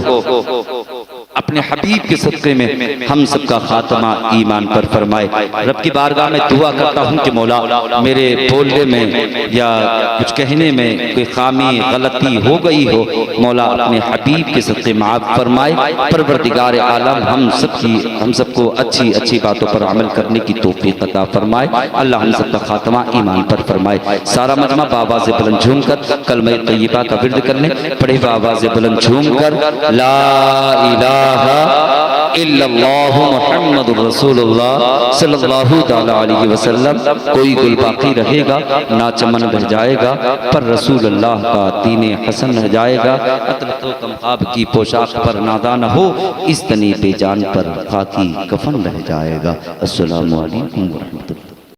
अपने हबीब के सदक़े में हम सबका खात्मा ईमान पर फरमाए। रब की बारगाह में दुआ करता हूँ कि मौला मेरे बोलने में या कुछ कहने में कोई खामी गलती हो गई हो, मौला अपने हबीब के सदक़े माफ़ फरमाए। परवरदिगार आलम हम सबको अच्छी अच्छी बातों पर अमल करने की तौफीक अता फरमाए। अल्लाह हम सबका खात्मा ईमान पर फरमाए। सारा मजमा बावाज़ बुलंद झूम कर कलमा तय्यबा का विर्द करने पढ़े, बावाज़ बुलंद झूम कर ला इलाहा इल्लल्लाहु मुहम्मदुर रसूलुल्लाह सल्लल्लाहु तआला अलैहि वसल्लम। कोई गुल बाकी रहेगा ना चमन रह जाएगा, पर रसूल अल्लाह का दीन हसन रह जाएगा। अतलतो कमखाब की पोशाक पर नादान हो, इस तनी बेजान पर खाकी कफन रह जाएगा। अस्सलामु अलैकुम व रहमतुल्लाह।